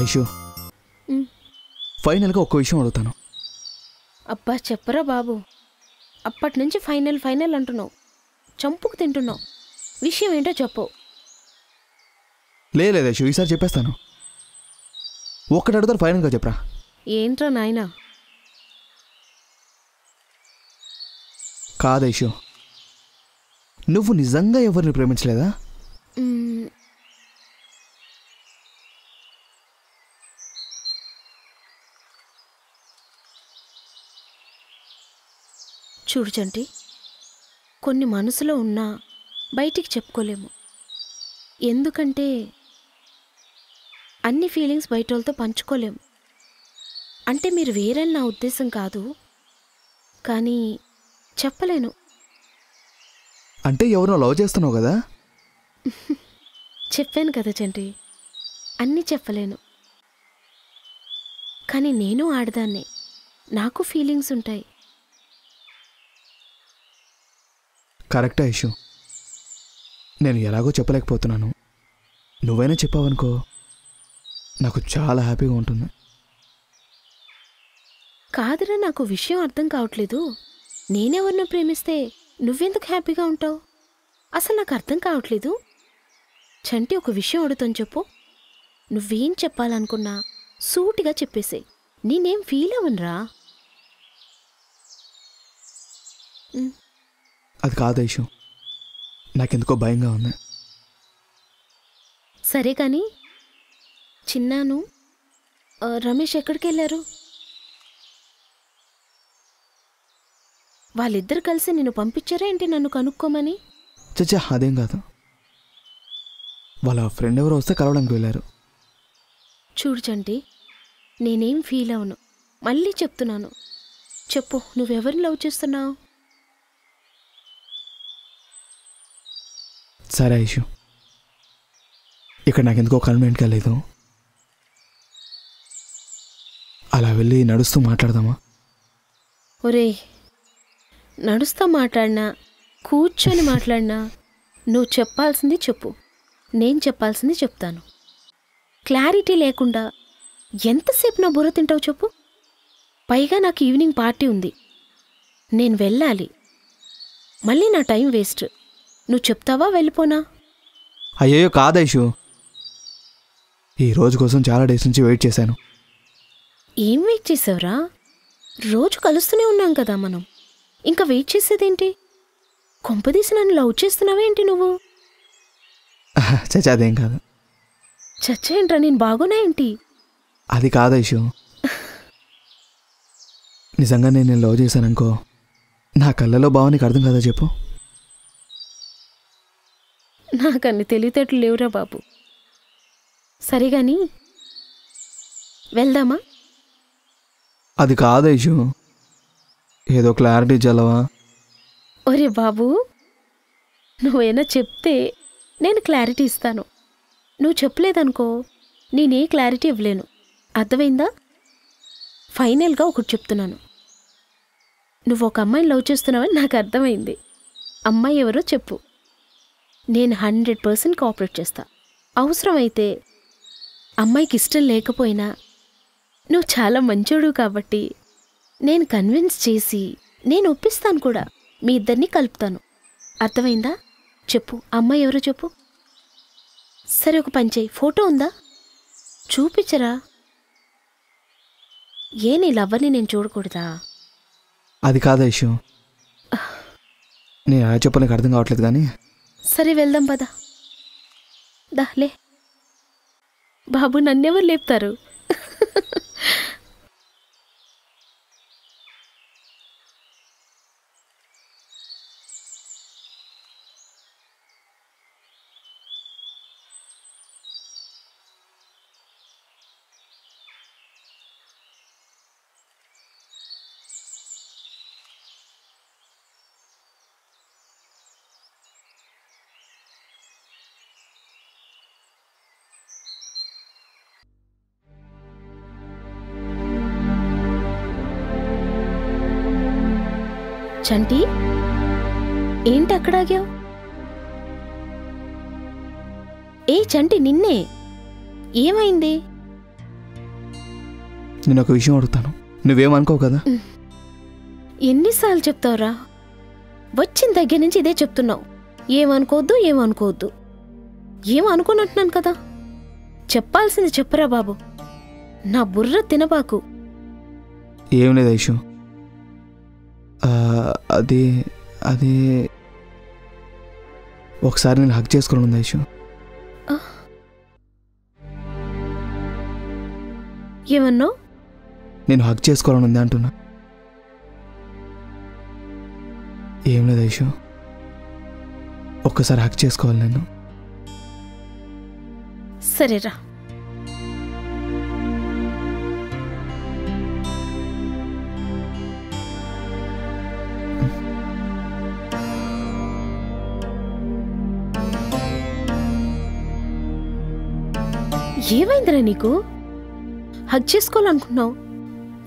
ఐషు ఉమ్. ఫైనల్గా ఒక్క విషయం అడుగుతాను. అబ్బా చెప్పరా బాబు, అప్పటి నుంచి ఫైనల్ ఫైనల్ అంటున్నావు, చంపుకు తింటున్నావు. విషయం ఏంటో చెప్పు. లేదు ఐషు, ఈసారి చెప్పేస్తాను. ఒక్కటి అడుగుతాను, ఫైనల్గా చెప్పరా. ఏంట్రా నాయనా? కాదు ఐషు, నువ్వు నిజంగా ఎవరిని ప్రేమించలేదా? మ్మ్. చూడు చంటి, కొన్ని మనసులో ఉన్నా బయటికి చెప్పుకోలేము. ఎందుకంటే అన్ని ఫీలింగ్స్ బయట వాళ్ళతో పంచుకోలేము. అంటే మీరు వేరని నా ఉద్దేశం కాదు, కానీ చెప్పలేను. అంటే ఎవరినో లవ్ చేస్తున్నావు కదా? చెప్పాను కదా చంటి, అన్నీ చెప్పలేను. కానీ నేను ఆడదాన్నే, నాకు ఫీలింగ్స్ ఉంటాయి. కరెక్టే ఐషు, నేను ఎలాగో చెప్పలేకపోతున్నాను. నువ్వైనా చెప్పావనుకో, నాకు చాలా హ్యాపీగా ఉంటుంది. కాదురా, నాకు విషయం అర్థం కావట్లేదు. నేనెవరినో ప్రేమిస్తే నువ్వెందుకు హ్యాపీగా ఉంటావు? అసలు నాకు అర్థం కావట్లేదు. చంటి, ఒక విషయం అడుగుతాను చెప్పు. నువ్వేం చెప్పాలనుకున్నా సూటిగా చెప్పేసేయ్, నేనేం ఫీల్ అవ్వనురా. అది కాదు ఐషు, నాకెందుకో భయంగా ఉంది. సరే కానీ చిన్నాను, రమేష్ ఎక్కడికి వెళ్ళారు? వాళ్ళిద్దరు కలిసి నిన్ను పంపించారా ఏంటి నన్ను కనుక్కోమని? చచ్చా, అదేం కాదు. వాళ్ళ ఫ్రెండ్ ఎవరో వస్తే కలవడానికి వెళ్ళారు. చూడు చంటి, నేనేం ఫీల్ అవను. మళ్ళీ చెప్తున్నాను, చెప్పు, నువ్వెవరిని లవ్ చేస్తున్నావు? సరే ఐషు, ఇక్కడ నాకెందుకో కన్వీనియంట్గా లేదు. అలా వెళ్ళి నడుస్తూ మాట్లాడదామా? ఒరేయ్, నడుస్తా మాట్లాడినా కూర్చొని మాట్లాడినా నువ్వు చెప్పాల్సింది చెప్పు, నేను చెప్పాల్సింది చెప్తాను. క్లారిటీ లేకుండా ఎంతసేపు నా బుర్ర తింటావు చెప్పు? పైగా నాకు ఈవినింగ్ పార్టీ ఉంది, నేను వెళ్ళాలి. మళ్ళీ నా టైం వేస్ట్. నువ్వు చెప్తావా వెళ్ళిపోనా? అయ్యో కాదు ఐషు, ఈ రోజు కోసం చాలా డేస్ నుంచి వెయిట్ చేశాను. ఏం వెయిట్ చేసావురా? రోజు కలుస్తూనే ఉన్నాం కదా మనం, ఇంకా వెయిట్ చేసేదేంటి? కొంపదీసి నన్ను లవ్ చేస్తున్నావేంటి నువ్వు? చచ్చా, అదేం కాదు. చచ్చేంట్రా, నేను బాగున్నా ఏంటి? అది కాదు ఐషు, నిజంగా నేను లవ్ చేశాననుకో, నా కళ్ళలో బావ నీకు అర్థం కదా చెప్పు? నాకన్ని తెలివితేటలు లేవురా బాబు. సరిగాని వెళ్దామా? అది కాదు ఐషు, ఏదో క్లారిటీ చల్లవా? ఒరే బాబు, నువ్వేనా చెప్తే నేను క్లారిటీ ఇస్తాను. నువ్వు చెప్పలేదనుకో, నేనే క్లారిటీ ఇవ్వలేను. అర్థమైందా? ఫైనల్గా ఒకటి చెప్తున్నాను, నువ్వు ఒక అమ్మాయిని లవ్ చేస్తున్నావని నాకు అర్థమైంది. అమ్మాయి ఎవరో చెప్పు, నేను 100% కోఆపరేట్ చేస్తా. అవసరమైతే అమ్మాయికి ఇష్టం లేకపోయినా నువ్వు చాలా మంచోడు కాబట్టి నేను కన్విన్స్ చేసి నేను ఒప్పిస్తాను కూడా. మీ ఇద్దరిని కలుపుతాను. అర్థమైందా? చెప్పు, అమ్మాయి ఎవరో చెప్పు. సరే, ఒక పని చెయ్యి, ఫోటో ఉందా? చూపించరా. ఏ నీ లవ్వర్ని నేను చూడకూడదా? అది కాదు ఐషు, నేను ఎలా చెప్పు నీకు అర్థం కావట్లేదు. కానీ సరే వెళ్దాం పద. లే బాబు, నన్నెవరు లేపుతారు? చంటి, ఏంటి అక్కడాగావు? ఏ చంటి, నిన్నే. ఏమైంది? నేను ఒక విషయం అడుగుతాను, నువ్వేమనుకోవు కదా? ఎన్నిసార్లు చెప్తావురా? వచ్చిన దగ్గర నుంచి ఇదే చెప్తున్నావు. ఏమనుకోవద్దు ఏమనుకోవద్దు. ఏమనుకోనంటున్నాను కదా. చెప్పాల్సింది చెప్పురా బాబు. నా బుర్ర తినబాకు. ఏం లేదు ఐషు, అది అది ఒకసారి నేను హక్ చేసుకోవడం ఉంది ఐషు. ఏమన్నావు? నేను హక్ చేసుకోవాలని ఉంది అంటున్నా. ఏం లేదు ఐషు, ఒక్కసారి హక్ చేసుకోవాలి నేను. సరేరా. ఏమైందిరా నీకు? హగ్ చేసుకోవాలనుకున్నావు.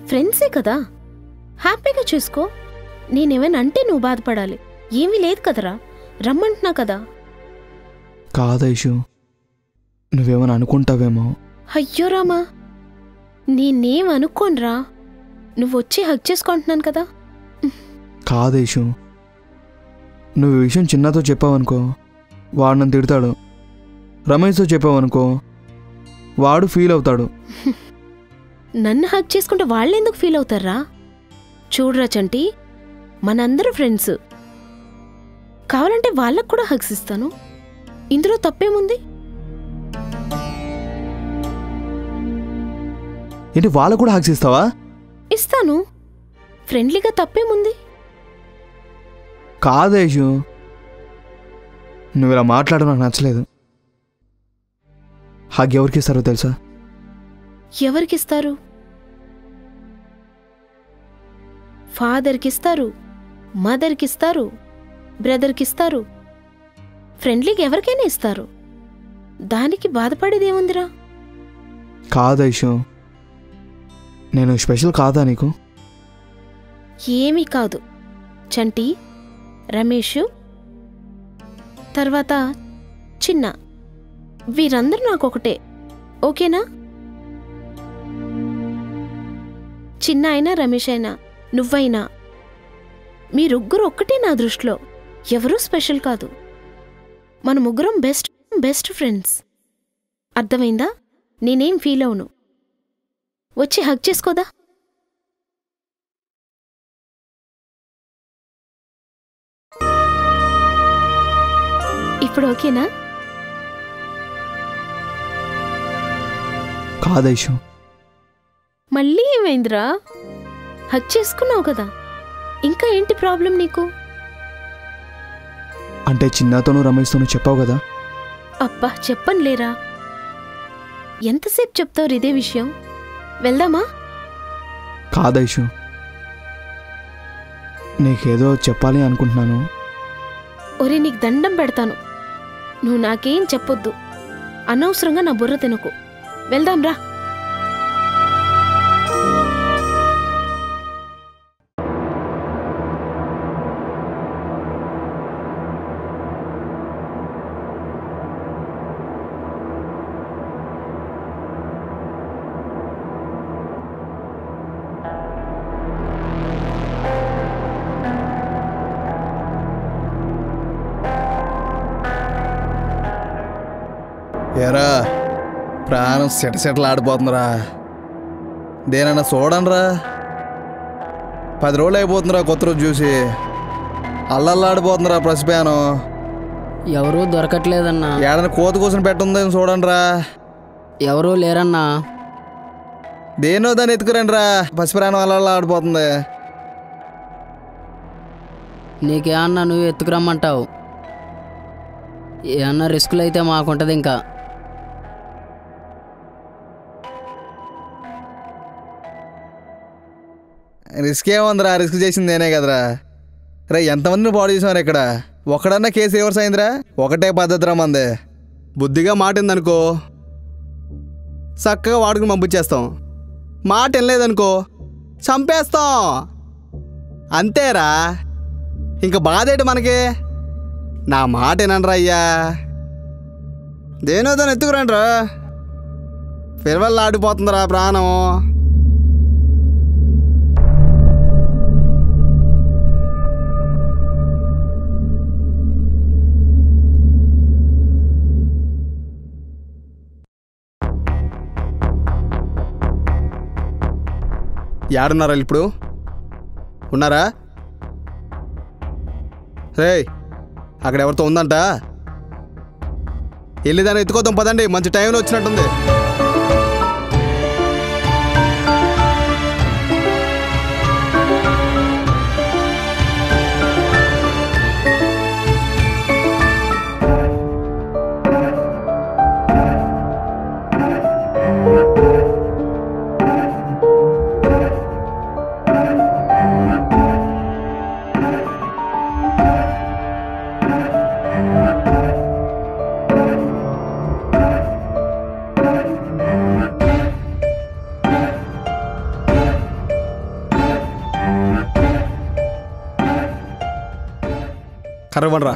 ఫ్రెండ్సే కదా, హ్యాపీగా చేసుకో. నేనేమైనా అంటే నువ్వు బాధపడాలి. ఏమీ లేదు కదరా, రమ్మంటున్నా కదా. కాదైషు, నువ్వేమని అనుకుంటావేమో. అయ్యో రామా, నేనేం అనుకోనరా. నువ్వు వచ్చి హగ్ చేసుకుంటున్నాను కదా. కాదైషు, నువ్వు ఈ విషయం చిన్నతో చెప్పావనుకో, వాడు నన్ను తిడతాడు. రమేష్తో చెప్పావనుకో, వాడు ఫీల్ అవుతాడు. నన్ను హగ్ చేసుకుంటే వాళ్ళెందుకు ఫీల్ అవుతారా? చూడరా చంటి, మనందరూ ఫ్రెండ్స్. కావాలంటే వాళ్ళకు కూడా హగ్స్ ఇస్తాను. ఇందులో తప్పేముంది? ఏంటి, వాళ్ళకు కూడా హగ్స్ ఇస్తావా? ఇస్తాను, ఫ్రెండ్లీగా. తప్పేముంది? కాదేషు, నువ్వు ఇలా మాట్లాడడం నాకు నచ్చలేదు. హగ్ ఎవరికి ఇస్తారో తెలుసా? ఎవరికిస్తారు? ఫాదర్కిస్తారు, మదర్కిస్తారు, బ్రదర్కిస్తారు. ఫ్రెండ్లీగా ఎవరికైనా ఇస్తారు. దానికి బాధపడేదేముందిరా? కాదైషు, నేను స్పెషల్ కాదా నీకు? ఏమీ కాదు చంటి. రమేష్, తర్వాత చిన్న, వీరందరూ నాకొకటే. ఓకేనా? చిన్న అయినా రమేష్ అయినా నువ్వైనా మీరుగ్గురు ఒక్కటే నా దృష్టిలో. ఎవరూ స్పెషల్ కాదు. మన ముగ్గురం బెస్ట్ ఫ్రెండ్స్. అర్థమైందా? నేనేం ఫీల్ అవును. వచ్చి హగ్ చేసుకోదా? ఇప్పుడు ఓకేనా? కాదైషు. మళ్ళీ ఏమైందిరా? హక్ చేసుకున్నావు కదా, ఇంకా ఏంటి ప్రాబ్లం నీకు? అంటే చిన్నతోనూ రమేష్తోనూ చెప్పావు కదా. అబ్బా చెప్పనులేరా. ఎంతసేపు చెప్తావు ఇదే విషయం? వెళ్దామా? కాదైషు, నీకేదో చెప్పాలి అనుకుంటున్నాను. ఒరే, నీకు దండం పెడతాను. నువ్వు నాకేం చెప్పొద్దు. అనవసరంగా నా బుర్ర తినకు. వెళ్దాంరా. ఏరా, ప్రాణం సెటసెటలు ఆడిపోతుందిరా. దేనన్నా చూడండిరా. 10 రోజులు అయిపోతుందిరా కొత్త రోజు చూసి. అల్లల్లాడిపోతుందిరా ప్రసిపానం. ఎవరూ దొరకట్లేదన్నా. ఏడన్నా కోత కూర్చొని పెట్టుందని చూడండిరా. ఎవరూ లేరన్నా. దేనో దాన్ని ఎత్తుకురండి రా. పసిప్రాణం అల్లల్లాడిపోతుంది. నీకేమన్నా నువ్వు ఎత్తుకురమ్మంటావు. ఏమన్నా రిస్కులు అయితే మాకుంటుంది. ఇంకా రిస్క్ ఏముందిరా? రిస్క్ చేసింది నేనే కదరా. రే, ఎంతమందిని బాడీ చేసినారు ఇక్కడ? ఒకడన్నా కేసు రివర్స్ అయిందిరా? ఒకటే పద్ధతిరా మంది. బుద్ధిగా మాట ఏందనుకో, చక్కగా వాడుకుని పంపించేస్తాం. మాట వినలేదనుకో, చంపేస్తాం. అంతేరా. ఇంకా బాధ ఏంటి మనకి? నా మాట ఏనరా అయ్యా. దేనో దాన్ని ఎత్తుకురండ్రా. పిలవల్లా ఆడిపోతుందిరా ప్రాణం. యాడున్నారా ఇప్పుడు? ఉన్నారా? రే, అక్కడ ఎవరితో ఉందంట? వెళ్ళి దాన్ని ఎత్తుకోదాం పదండి, మంచి టైంలో వచ్చినట్టుంది. కర్రవనరా.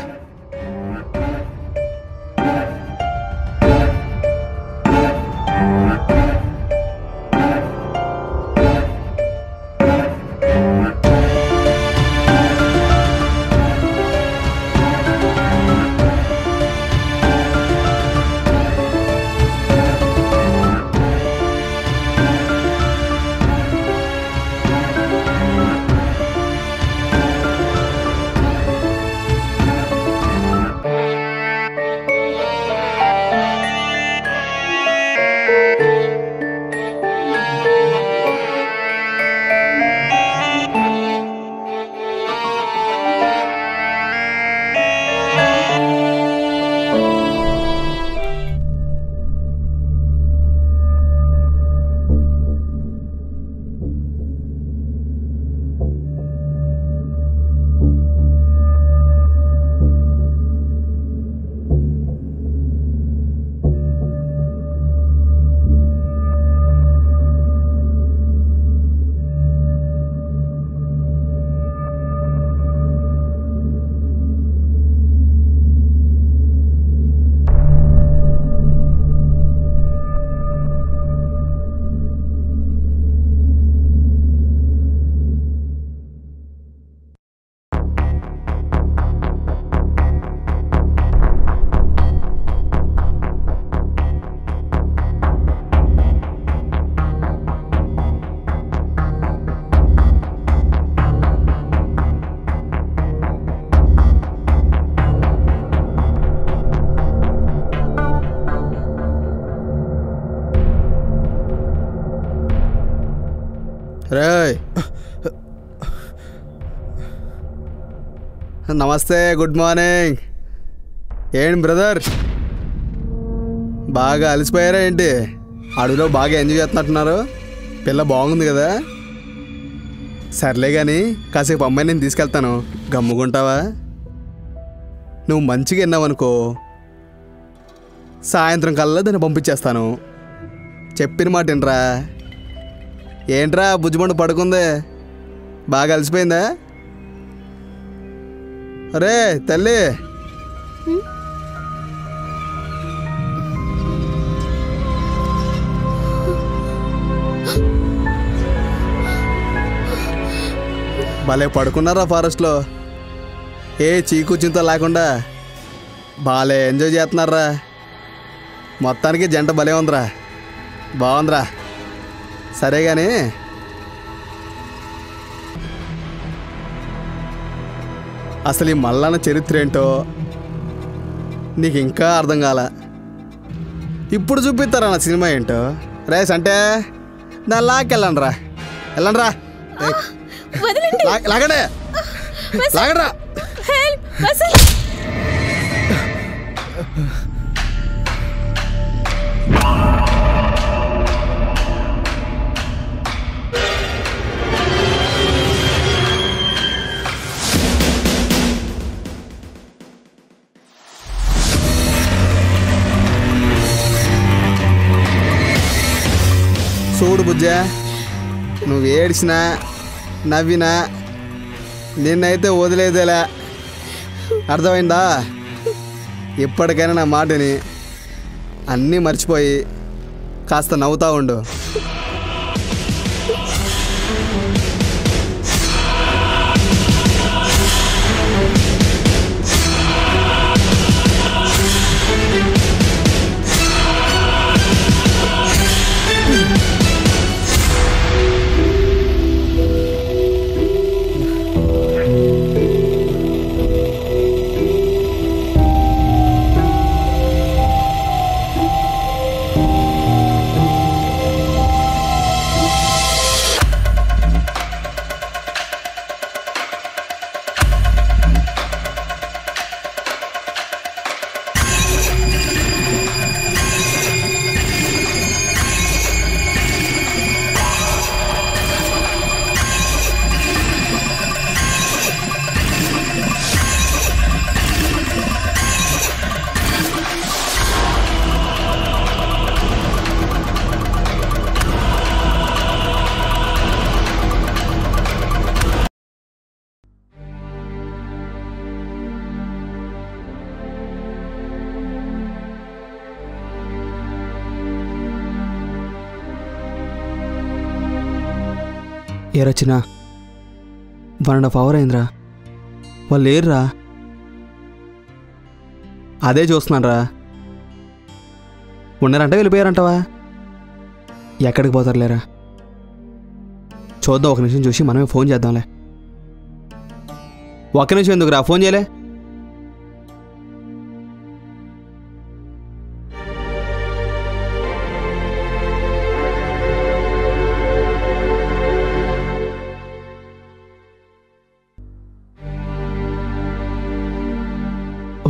రే, నమస్తే, గుడ్ మార్నింగ్. ఏంటి బ్రదర్, బాగా అలసిపోయారా ఏంటి? అడవిలో బాగా ఎంజాయ్ చేస్తున్నట్టున్నారు. పిల్ల బాగుంది కదా? సర్లే కానీ కాసేపు అమ్మాయి నేను తీసుకెళ్తాను, గమ్ముకుంటావా? నువ్వు మంచిగా విన్నావనుకో, సాయంత్రం కల్లా దాన్ని పంపించేస్తాను. చెప్పిన మాట ఏంట్రా? ఏంట్రా బుజ్జిమండు పడుకుందే, బాగా అలసిపోయిందా? అరే తల్లి, భలే పడుకున్నారా ఫారెస్ట్లో, ఏ చీకు చింత లేకుండా బాలే ఎంజాయ్ చేస్తున్నారా. మొత్తానికి జంట భలే ఉందిరా, బాగుందిరా. సరే కానీ అసలు ఈ మల్లన్న చరిత్ర ఏంటో నీకు ఇంకా అర్థం కాల. ఇప్పుడు చూపిస్తారా నా సినిమా ఏంటో. రేస్ అంటే దాన్ని లాక్కెళ్ళండి రా, వెళ్ళండి రా, లాగండి లాగండి రా. చూడు బుజ్జా, నువ్వు ఏడ్చినా నవ్వినా నిన్నైతే వదిలేదేలా, అర్థమైందా? ఇప్పటికైనా నా మాటని అన్నీ మర్చిపోయి కాస్త నవ్వుతూ ఉండు. ఏ రచన 1.5 hour అయిందిరా, వాళ్ళు లేరురా. అదే చూస్తున్నాను రా. ఉన్నారంటే వెళ్ళిపోయారంటావా? ఎక్కడికి పోతారు లేరా? చూద్దాం, ఒక నిమిషం చూసి మనమే ఫోన్ చేద్దాంలే. ఒక్క నిమిషం ఎందుకురా, ఫోన్ చేయలే.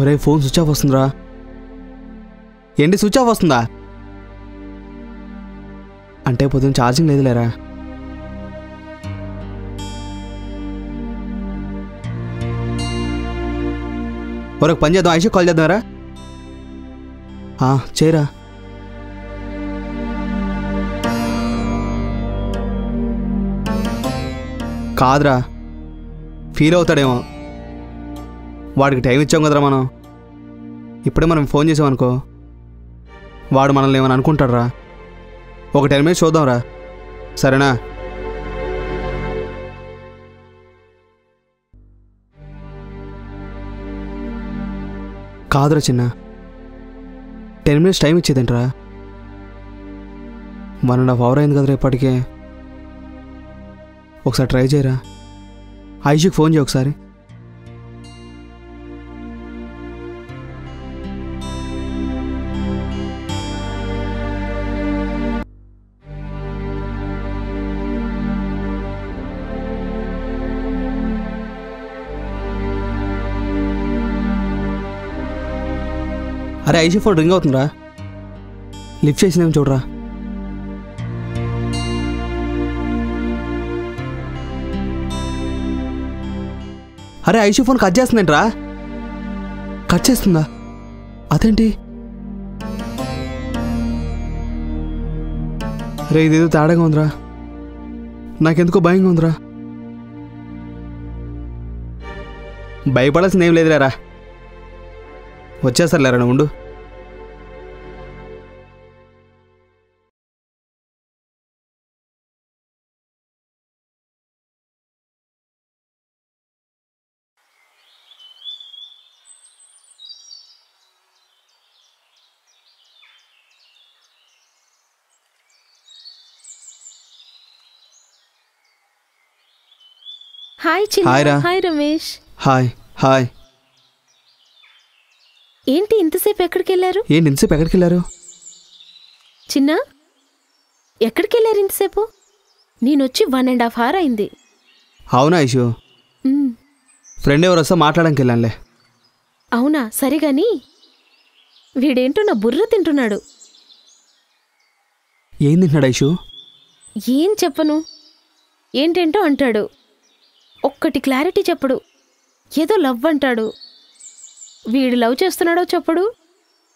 ఒరే ఫోన్ స్విచ్ ఆఫ్ వస్తుందిరా. ఏంటి స్విచ్ ఆఫ్ వస్తుందా? అంటే పొద్దున్న ఛార్జింగ్ లేదు లేరా. ఒక పని చేద్దాం, ఐషు కాల్ చేద్దాంరా. చేయరా. కాదురా, ఫీల్ అవుతాడేమో. వాడికి టైం ఇచ్చాం కదరా మనం. ఇప్పుడే మనం ఫోన్ చేసామనుకో, వాడు మనల్ని ఏమని అనుకుంటాడురా. ఒక 10 minutes చూద్దాంరా, సరేనా? కాదురా చిన్న, 10 minutes టైం ఇచ్చేదేంట్రా? 1.5 hour అయింది కదరా ఇప్పటికే. ఒకసారి ట్రై చేయరా. ఐషుకి ఫోన్ చేయి ఒకసారి. అరే ఐషు ఫోన్ రింగ్ అవుతుందిరా, లిఫ్ట్ చేసిందేం చూడరా. అరే ఐషు ఫోన్ కట్ చేస్తుందేంట్రా? కట్ చేస్తుందా? అదేంటి? రే ఇదేదో తేడాగా ఉందిరా, నాకెందుకో భయంగా ఉందిరా. భయపడాల్సింది ఏం లేదులేరా, వచ్చేస్తారులేరా, నువ్వు ఉండు. హాయ్ చిన్న. హాయ్ రా. హాయ్ రమేష్. Hi hi. ఏంటి ఇంతసేపు ఎక్కడికి వెళ్ళారు? ఏంటి ఇంతసేపు ఎక్కడికి వెళ్ళారు? చిన్న, ఎక్కడికి వెళ్ళారు ఇంతసేపు? నేనొచ్చి 1.5 hour అయింది. అవునా ఐషు? ఉమ్, ఫ్రెండ్ ఎవరు వస్తా మాట్లాడడానికి వెళ్ళానులే. అవునా, సరే గాని వీడేంటో నా బుర్ర తింటున్నాడు. ఏం తింటున్నాడు ఐషు? ఏం చెప్పను, ఏంటేంటో అంటాడు. ఒక్కటి క్లారిటీ చెప్పడు. ఏదో లవ్ అంటాడు. వీడు లవ్ చేస్తున్నాడో చెప్పడు,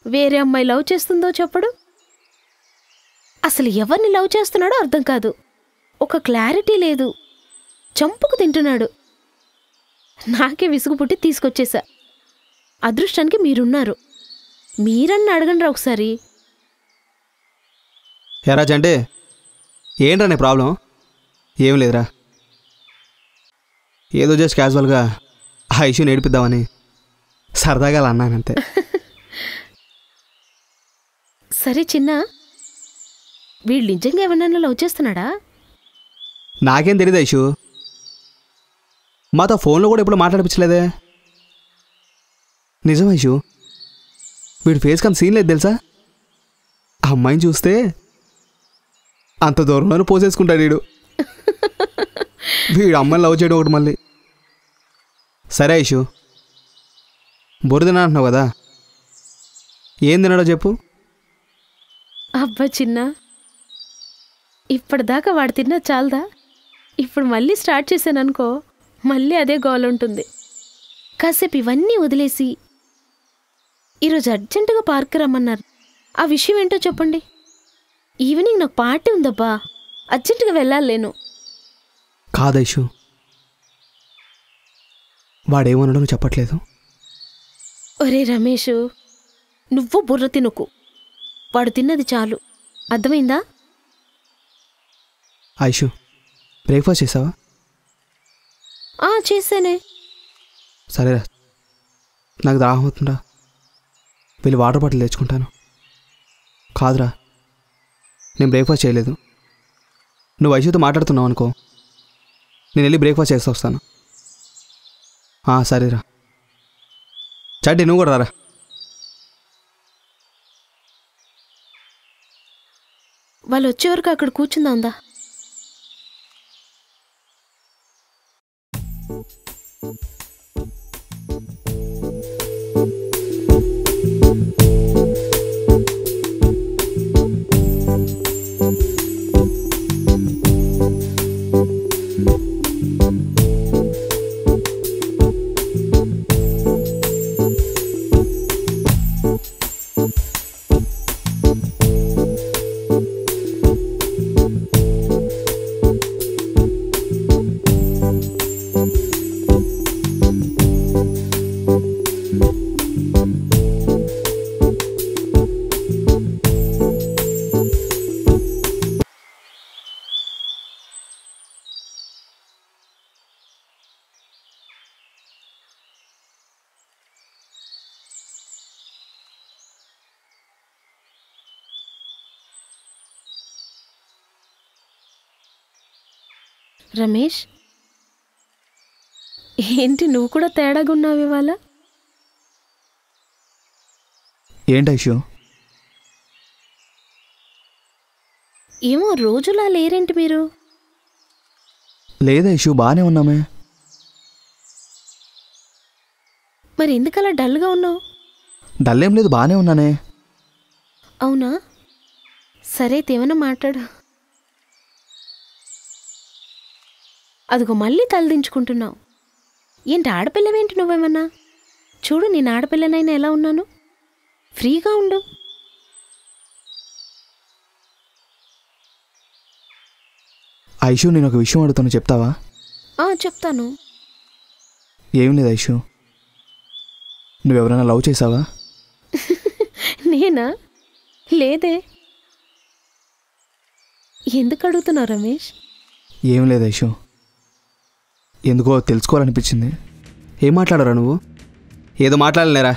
వేరే అమ్మాయి లవ్ చేస్తుందో చెప్పడు. అసలు ఎవరిని లవ్ చేస్తున్నాడో అర్థం కాదు. ఒక క్లారిటీ లేదు. చంపుకు తింటున్నాడు. నాకే విసుగు పుట్టి తీసుకొచ్చేసా. అదృష్టానికి మీరున్నారు. మీరన్నా అడగండి రా ఒకసారి. ఎరా చంటే, ఏంట్రా నీ ప్రాబ్లం? ఏం లేదురా, ఏదో జస్ట్ క్యాజువల్గా ఐషుని ఏడిపిద్దామని సరదాగా అలా అన్నానంతే. సరే చిన్న, వీళ్ళు నిజంగా ఎవరన్నా లవ్ చేస్తున్నాడా? నాకేం తెలియదు ఐషు, మాతో ఫోన్లో కూడా ఎప్పుడు మాట్లాడిపించలేదే. నిజం ఐషు, వీడి ఫేస్ కానీ సీన్ లేదు తెలుసా. ఆ అమ్మాయిని చూస్తే అంత దూరంలోనే పోసేసుకుంటాడు వీడు. వీడు అమ్మాయిని లవ్ చేయడం ఒకటి మళ్ళీ. సరే ఐషు, బురదనా అంటున్నావు కదా, ఏం తిన్నాడో చెప్పు. అబ్బా చిన్న, ఇప్పటిదాకా వాడు తిన్నా చాలదా? ఇప్పుడు మళ్ళీ స్టార్ట్ చేశాననుకో, మళ్ళీ అదే గోల్ ఉంటుంది. కాసేపు ఇవన్నీ వదిలేసి ఈరోజు అర్జెంటుగా పార్క్ రమ్మన్నారు. ఆ విషయం ఏంటో చెప్పండి. ఈవినింగ్ నాకు పార్టీ ఉందబ్బా, అర్జెంటుగా వెళ్ళాలి నేను. కాదైషు, వాడేమన్నాడో నువ్వు చెప్పట్లేదు. ఒరే రమేషు, నువ్వు బుర్ర తినకు. వాడు తిన్నది చాలు, అర్థమైందా? ఐషు, బ్రేక్ఫాస్ట్ చేసావా? చేశానే. సరేరా, నాకు దాహం అవుతుందా, వెళ్ళి వాటర్ బాటిల్ తెచ్చుకుంటాను. కాదురా, నేను బ్రేక్ఫాస్ట్ చేయలేదు. నువ్వు వైశ్యతో మాట్లాడుతున్నావు అనుకో, నేను వెళ్ళి బ్రేక్ఫాస్ట్ చేసి వస్తాను. సరేరా. చడ్డీ నువ్వు కూడా రారా. వాళ్ళు వచ్చే వరకు అక్కడ కూర్చుందా? రమేష్, ఏంటి నువ్వు కూడా తేడాగా ఉన్నావు ఇవాళ? ఏంటి ఐషు? ఏమో రోజులా లేరేంటి మీరు? లేదా ఐషు, బాగానే ఉన్నామే. మరి ఎందుకలా డల్గా ఉన్నావు? డల్లేం లేదు, బాగానే ఉన్నానే. అవునా? సరే, ఏమన్నా మాట్లాడు. అదిగో మళ్ళీ తలదించుకుంటున్నావు. ఏంటి ఆడపిల్లవేంటి నువ్వేమన్నా? చూడు, నేను ఆడపిల్లనైనా ఎలా ఉన్నాను. ఫ్రీగా ఉండు. ఐషు, నేను ఒక విషయం అడుగుతాను, చెప్తావా? చెప్తాను. ఏం లేదు ఐషు, నువ్వెవరైనా లవ్ చేసావా? నేనా? లేదే. ఎందుకు అడుగుతున్నావు రమేష్? ఏం లేదు ఐషు, ఎందుకో తెలుసుకోవాలనిపించింది. ఏం మాట్లాడరా నువ్వు? ఏదో మాట్లాడలేరా?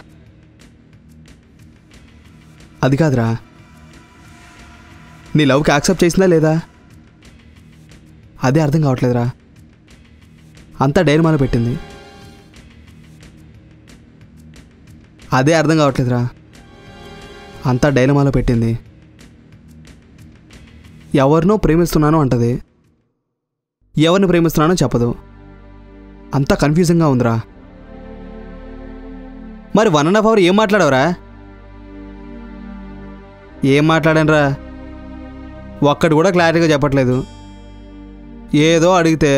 అది కాదురా, నీ లవ్కి యాక్సెప్ట్ చేసిందా లేదా అదే అర్థం కావట్లేదురా. అంతా డైర్మాలో పెట్టింది, అదే అర్థం కావట్లేదురా. అంతా డైలమాలో పెట్టింది. ఎవరినో ప్రేమిస్తున్నానో అంటది, ఎవరిని ప్రేమిస్తున్నానో చెప్పదు. అంతా కన్ఫ్యూజింగ్గా ఉందిరా. మరి 1.5 hour ఏం మాట్లాడవరా? ఏం మాట్లాడానరా? ఒక్కటి కూడా క్లారిటీగా చెప్పట్లేదు. ఏదో అడిగితే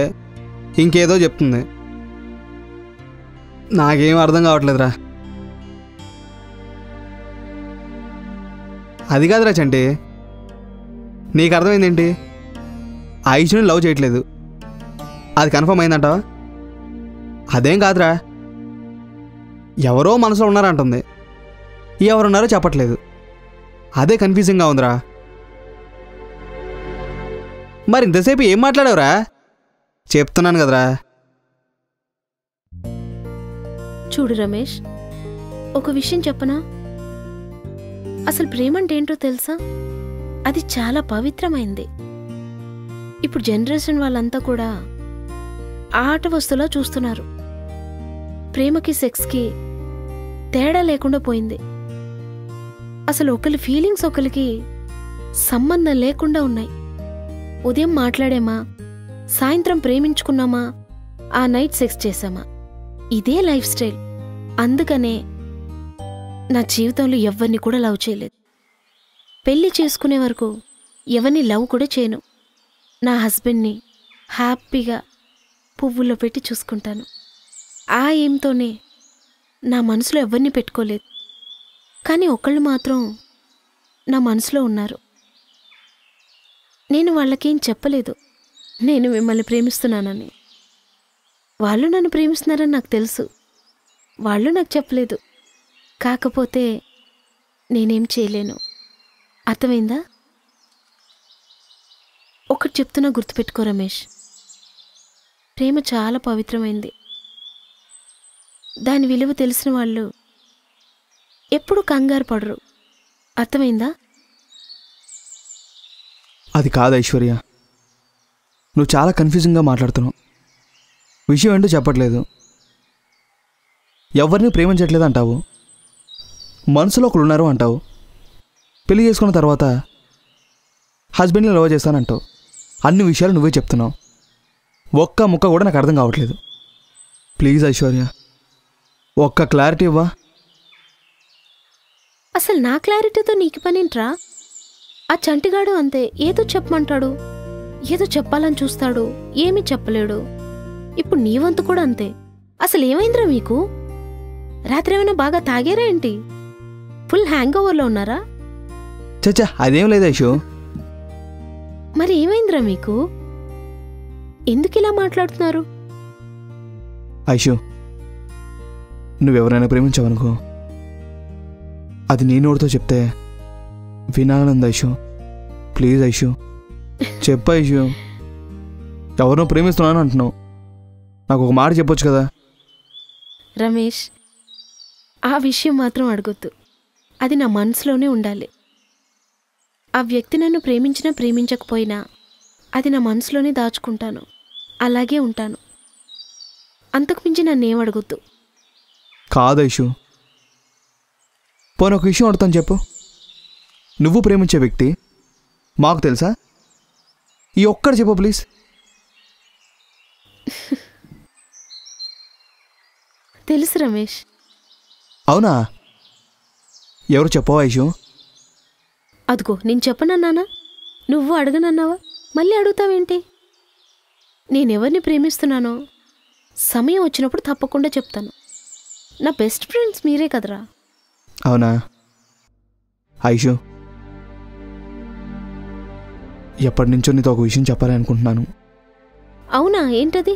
ఇంకేదో చెప్తుంది. నాకేం అర్థం కావట్లేదురా. అది కాదురా చంటి, నీకు అర్థమైందేంటి? ఐషుని లవ్ చేయట్లేదు, అది కన్ఫర్మ్ అయిందంటావా? అదేం కాదురా, ఎవరో మనసులో ఉన్నారంటుంది, ఎవరున్నారో చెప్పట్లేదు. అదే కన్ఫ్యూజింగ్గా ఉందిరా. మరి ఇంతసేపు ఏం మాట్లాడావురా? చెప్తున్నాను కదరా. చూడు రమేష్, ఒక విషయం చెప్పనా? అసలు ప్రేమ అంటే ఏంటో తెలుసా? అది చాలా పవిత్రమైంది. ఇప్పుడు జనరేషన్ వాళ్ళంతా కూడా ఆట వస్తువులా చూస్తున్నారు. ప్రేమకి సెక్స్కి తేడా లేకుండా పోయింది. అసలు ఒకరి ఫీలింగ్స్ ఒకరికి సంబంధం లేకుండా ఉన్నాయి. ఉదయం మాట్లాడామా, సాయంత్రం ప్రేమించుకున్నామా, ఆ నైట్ సెక్స్ చేశామా, ఇదే లైఫ్ స్టైల్. అందుకనే నా జీవితంలో ఎవరిని కూడా లవ్ చేయలేదు. పెళ్లి చేసుకునే వరకు ఎవరిని లవ్ కూడా చేయను. నా హస్బెండ్ని హ్యాపీగా పువ్వుల్లో పెట్టి చూసుకుంటాను. ఆ ఏంతోనే నా మనసులో ఎవరిని పెట్టుకోలేదు. కానీ ఒకళ్ళు మాత్రం నా మనసులో ఉన్నారు. నేను వాళ్ళకేం చెప్పలేదు నేను మిమ్మల్ని ప్రేమిస్తున్నానని. వాళ్ళు నన్ను ప్రేమిస్తున్నారని నాకు తెలుసు, వాళ్ళు నాకు చెప్పలేదు. కాకపోతే నేనేం చేయలేను. అర్థమైందా? ఒకటి చెప్తున్నా, గుర్తుపెట్టుకో రమేష్, ప్రేమ చాలా పవిత్రమైంది. దాని విలువ తెలిసిన వాళ్ళు ఎప్పుడు కంగారు పడరు. అర్థమైందా? అది కాదు ఐశ్వర్య, నువ్వు చాలా కన్ఫ్యూజింగ్గా మాట్లాడుతున్నావు. విషయం ఏంటో చెప్పట్లేదు. ఎవరిని ప్రేమించట్లేదు అంటావు, మనసులో ఒకరు ఉన్నారు అంటావు, పెళ్లి చేసుకున్న తర్వాత హస్బెండ్ని లవ్ చేస్తానంటావు. అన్ని విషయాలు నువ్వే చెప్తున్నావు. ఒక్క ముక్క కూడా నాకు అర్థం కావట్లేదు. ప్లీజ్ ఐశ్వర్య, ఒక్క క్లారిటీ ఇవ్వా. అసలు నా క్లారిటీతో నీకు పనింట్రా? ఆ చంటిగాడు అంతే, ఏదో చెప్పమంటాడు, ఏదో చెప్పాలని చూస్తాడు, ఏమీ చెప్పలేడు. ఇప్పుడు నీ వంతు కూడా అంతే. అసలు ఏమైందిరా మీకు? రాత్రి ఏమైనా బాగా తాగారా ఏంటి? ఫుల్ హ్యాంగ్ ఓవర్లో ఉన్నారా? చచ్చా, అదేం లేదు ఐషు. మరి ఏమైందిరా మీకు? ఎందుకు ఇలా మాట్లాడుతున్నారు? ఐషు, నువ్వెవరైనా ప్రేమించావనుకో, అది నీ నోటితో చెప్తే వినాలనుంది ఐషు. ప్లీజ్ ఐషు, చెప్పు ఐషు. ఎవరినో ప్రేమిస్తున్నాను అంటున్నావు, నాకు ఒక మాట చెప్పొచ్చు కదా. రమేష్, ఆ విషయం మాత్రం అడగొద్దు. అది నా మనసులోనే ఉండాలి. ఆ వ్యక్తి నన్ను ప్రేమించినా ప్రేమించకపోయినా అది నా మనసులోనే దాచుకుంటాను. అలాగే ఉంటాను. అంతకుమించి నన్నేం అడగొద్దు. కాదు ఐషు, పోనీ ఒక విషయం అడుగుతాను చెప్పు. నువ్వు ప్రేమించే వ్యక్తి మాకు తెలుసా? ఈ ఒక్కటి చెప్పు ప్లీజ్. తెలుసు రమేష్. అవునా? ఎవరు చెప్పవా ఐషు? అదిగో నేను చెప్పనన్నానా? నువ్వు అడగనన్నావా? మళ్ళీ అడుగుతావేంటి? నేనెవరిని ప్రేమిస్తున్నానో సమయం వచ్చినప్పుడు తప్పకుండా చెప్తాను. నా బెస్ట్ ఫ్రెండ్స్ మీరే కదరా. అవునా ఐషు, ఎప్పటి నుంచో నీతో ఒక విషయం చెప్పాలి అనుకుంటున్నాను. అవునా? ఏంటది?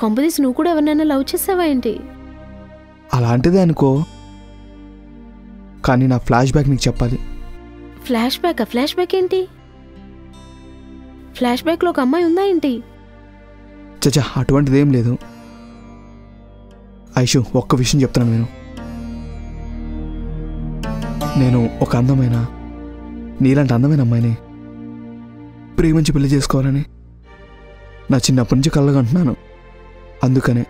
కొంపదీసి నువ్వు కూడా ఎవరినైనా లవ్ చేసావా ఏంటి? అలాంటిదే అనుకో, కానీ నా ఫ్లాష్ బ్యాక్ నీకు చెప్పాలి. ఫ్లాష్ బ్యాకా? ఫ్లాష్ బ్యాక్ ఏంటి? ఫ్లాష్ బ్యాక్లో ఒక అమ్మాయి ఉందా ఏంటి? చచ్చా, అటువంటిదేం లేదు. ఐషు, ఒక్క విషయం చెప్తున్నాను నేను. నేను ఒక అందమైన, నీలాంటి అందమైన అమ్మాయిని ప్రేమించి పెళ్లి చేసుకోవాలని నా చిన్నప్పటి నుంచి కలగంటున్నాను. అందుకనే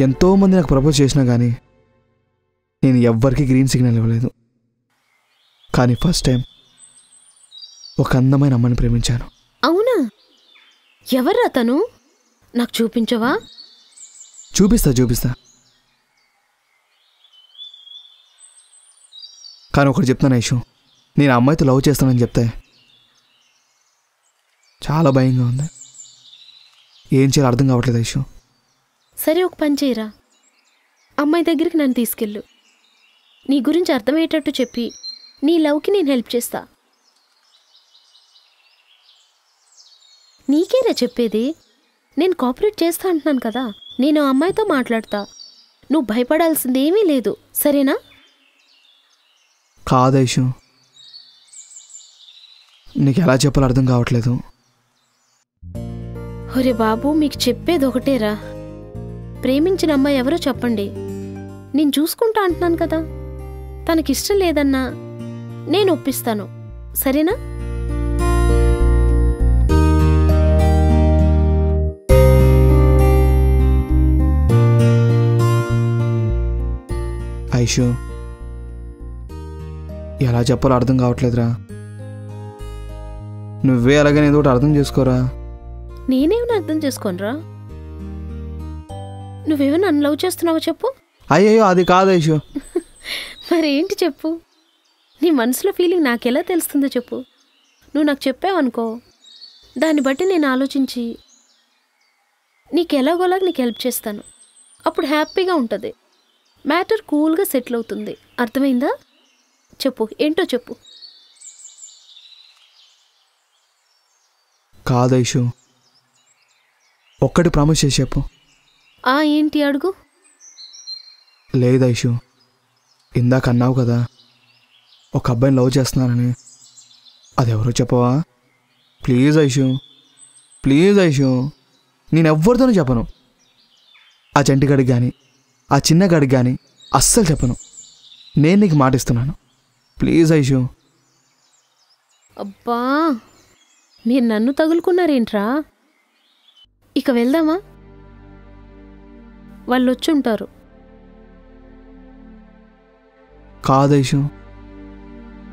ఎంతోమంది నాకు ప్రపోజ్ చేసినా కానీ నేను ఎవ్వరికి గ్రీన్ సిగ్నల్ ఇవ్వలేదు. కానీ ఫస్ట్ టైం ఒక అందమైన అమ్మాయిని ప్రేమించాను. అవునా? ఎవర్రా తను? నాకు చూపించవా? చూపిస్తా. కానీ ఒకటి చెప్తాను ఐషు, నేను ఆ అమ్మాయితో లవ్ చేస్తానని చెప్తే చాలా భయంగా ఉంది. ఏం చేయాలో అర్థం కావట్లేదు ఐషు. సరే, ఒక పని చేయరా. అమ్మాయి దగ్గరికి నన్ను తీసుకెళ్ళు. నీ గురించి అర్థమయ్యేటట్టు చెప్పి నీ లవ్కి నేను హెల్ప్ చేస్తా. నీకేరా చెప్పేది? నేను కోఆపరేట్ చేస్తా అంటున్నాను కదా. నేను ఆ అమ్మాయితో మాట్లాడతా. నువ్వు భయపడాల్సిందేమీ లేదు, సరేనా? కాదు ఐషు, నీకు ఎలా చెప్పాలో అర్థం కావట్లేదు. ఒరే బాబు, మీకు చెప్పేది ఒకటేరా. ప్రేమించిన అమ్మాయి ఎవరో చెప్పండి, నేను చూసుకుంటా అంటున్నాను కదా. తనకిష్టం లేదన్నా నేను ఒప్పిస్తాను, సరేనా? ఐషు, ఎలా చెప్పాలో అర్థం కావట్లేదురా. నువ్వే అలాగనే ఏదో ఒకటి అర్థం చేసుకోరా. నేనేమైనా అర్థం చేసుకోనరా? నువ్వేమైనా నన్ను లవ్ చేస్తున్నావో చెప్పు. అయ్యో, అది కాదు ఐషు. మరేంటి చెప్పు. నీ మనసులో ఫీలింగ్ నాకెలా తెలుస్తుందో చెప్పు. నువ్వు నాకు చెప్పావనుకో, దాన్ని బట్టి నేను ఆలోచించి నీకు ఎలాగోలాగా నీకు హెల్ప్ చేస్తాను. అప్పుడు హ్యాపీగా ఉంటుంది. మ్యాటర్ కూల్గా సెటిల్ అవుతుంది. అర్థమైందా? చెప్పు, ఏంటో చెప్పు. కాదు ఐషు, ఒక్కటి ప్రామిస్ చేసి చెప్పు. ఏంటి అడుగు. లేదు ఐషు, ఇందాక అన్నావు కదా ఒక అబ్బాయిని లవ్ చేస్తున్నానని, అదెవరో చెప్పవా? ప్లీజ్ ఐషు, ప్లీజ్ ఐషు, నేను ఎవ్వరితోనూ చెప్పను. ఆ చంటిగాడికి కానీ ఆ చిన్న గాడికి కానీ అస్సలు చెప్పను. నేను నీకు మాట ఇస్తున్నాను. ప్లీజ్ ఐషు. అబ్బా, మీరు నన్ను తగులుకున్నారేంట్రా? ఇక వెళ్దామా? వాళ్ళు వచ్చి ఉంటారు. కాదు ఐషు,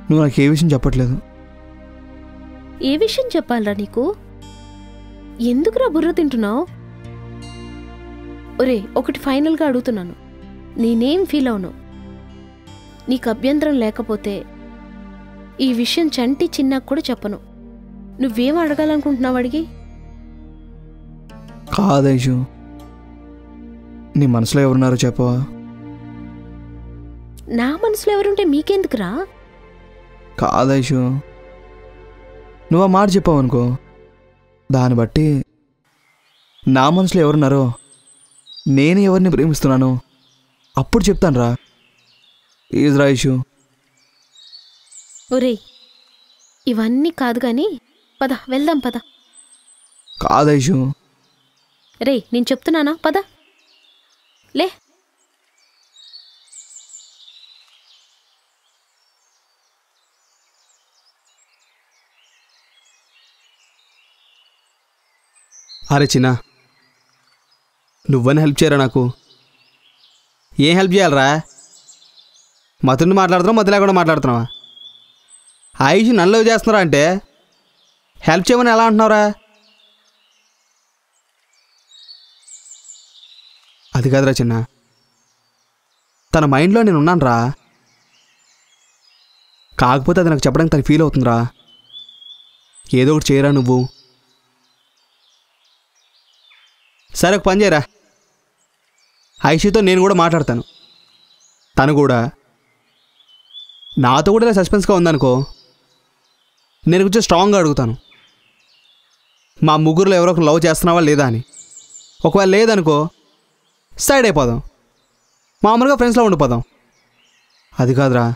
నువ్వు నాకు ఏ విషయం చెప్పట్లేదు. ఏ విషయం చెప్పాలరా నీకు? ఎందుకురా బుర్ర తింటున్నావు? ఒరే, ఒకటి ఫైనల్గా అడుగుతున్నాను. నేనేం ఫీల్ అవును? నీకు అభ్యంతరం లేకపోతే ఈ విషయం చంటి చిన్నాకు కూడా చెప్పను. నువ్వేం అడగాలనుకుంటున్నావు అడిగి? కాదు ఐషు, నీ మనసులో ఎవరున్నారో చెప్పవా? నా మనసులో ఎవరుంటే మీకెందుకురా? కాదు ఐషు, నువ్వు ఆ మాట చెప్పావు అనుకో, దాన్ని బట్టి నా మనసులో ఎవరున్నారో, నేను ఎవరిని ప్రేమిస్తున్నానో అప్పుడు చెప్తాను రా. ప్లీజ్ రా ఐషు. ఒరే, ఇవన్నీ కాదు కానీ పద వెళ్దాం, పద. కాదు ఐషు. రే, నేను చెప్తున్నానా, పద లే. అరే చిన్న, నువ్వని హెల్ప్ చేయరా నాకు? ఏం హెల్ప్ చేయాలరా? మతుండి మాట్లాడుతున్నావు, మధ్య లేకుండా మాట్లాడుతున్నావా? ఆయుష్ నన్ను లవ్ చేస్తున్నారా అంటే హెల్ప్ చేయమని ఎలా అంటున్నావురా? అది కాదురా చిన్న, తన మైండ్లో నేను ఉన్నాను రా. కాకపోతే అది నాకు చెప్పడానికి తను ఫీల్ అవుతుందిరా. ఏదో ఒకటి చేయరా నువ్వు. సరే, ఒక పని చేయరా, ఐషితో నేను కూడా మాట్లాడతాను. తను కూడా నాతో కూడా ఇలా సస్పెన్స్గా ఉందనుకో, నేను కొంచెం స్ట్రాంగ్గా అడుగుతాను, మా ముగ్గురులో ఎవరో ఒకరు లవ్ చేస్తున్నావా లేదా అని. ఒకవేళ లేదనుకో సైడ్ అయిపోదాం, మామూలుగా ఫ్రెండ్స్లో ఉండిపోదాం. అది కాదురా,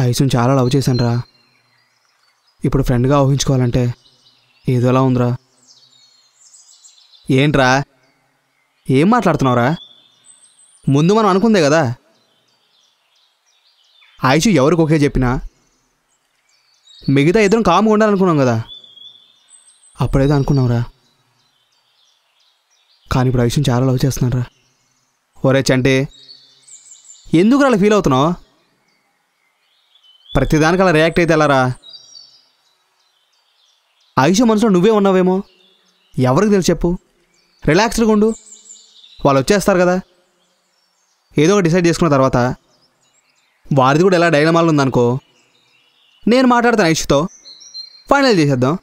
ఐషుని చాలా లవ్ చేశాను రా. ఇప్పుడు ఫ్రెండ్గా ఊహించుకోవాలంటే ఏదోలా ఉందిరా. ఏంట్రా, ఏం మాట్లాడుతున్నావురా? ముందు మనం అనుకుందే కదా, ఆయుష్ ఎవరికి ఓకే చెప్పినా మిగతా ఇద్దరం కామ్గా ఉండాలనుకున్నాం కదా. అప్పుడేదో అనుకున్నావురా, కానీ ఇప్పుడు ఆయుష్ని చాలా లవ్ చేస్తున్నాను రా. ఒరే చంటి, ఎందుకు అలా ఫీల్ అవుతున్నావు? ప్రతిదానికి అలా రియాక్ట్ అయితే ఎలారా? ఆయుష్ మనసులో నువ్వే ఉన్నావేమో, ఎవరికి తెలుసు చెప్పు. రిలాక్స్డ్గా ఉండు, వాళ్ళు వచ్చేస్తారు కదా. ఏదో ఒక డిసైడ్ చేసుకున్న తర్వాత వారిది కూడా ఎలా డైలమాలు ఉందనుకో, నేను మాట్లాడతాను ఐషుతో, ఫైనల్ చేసేద్దాం.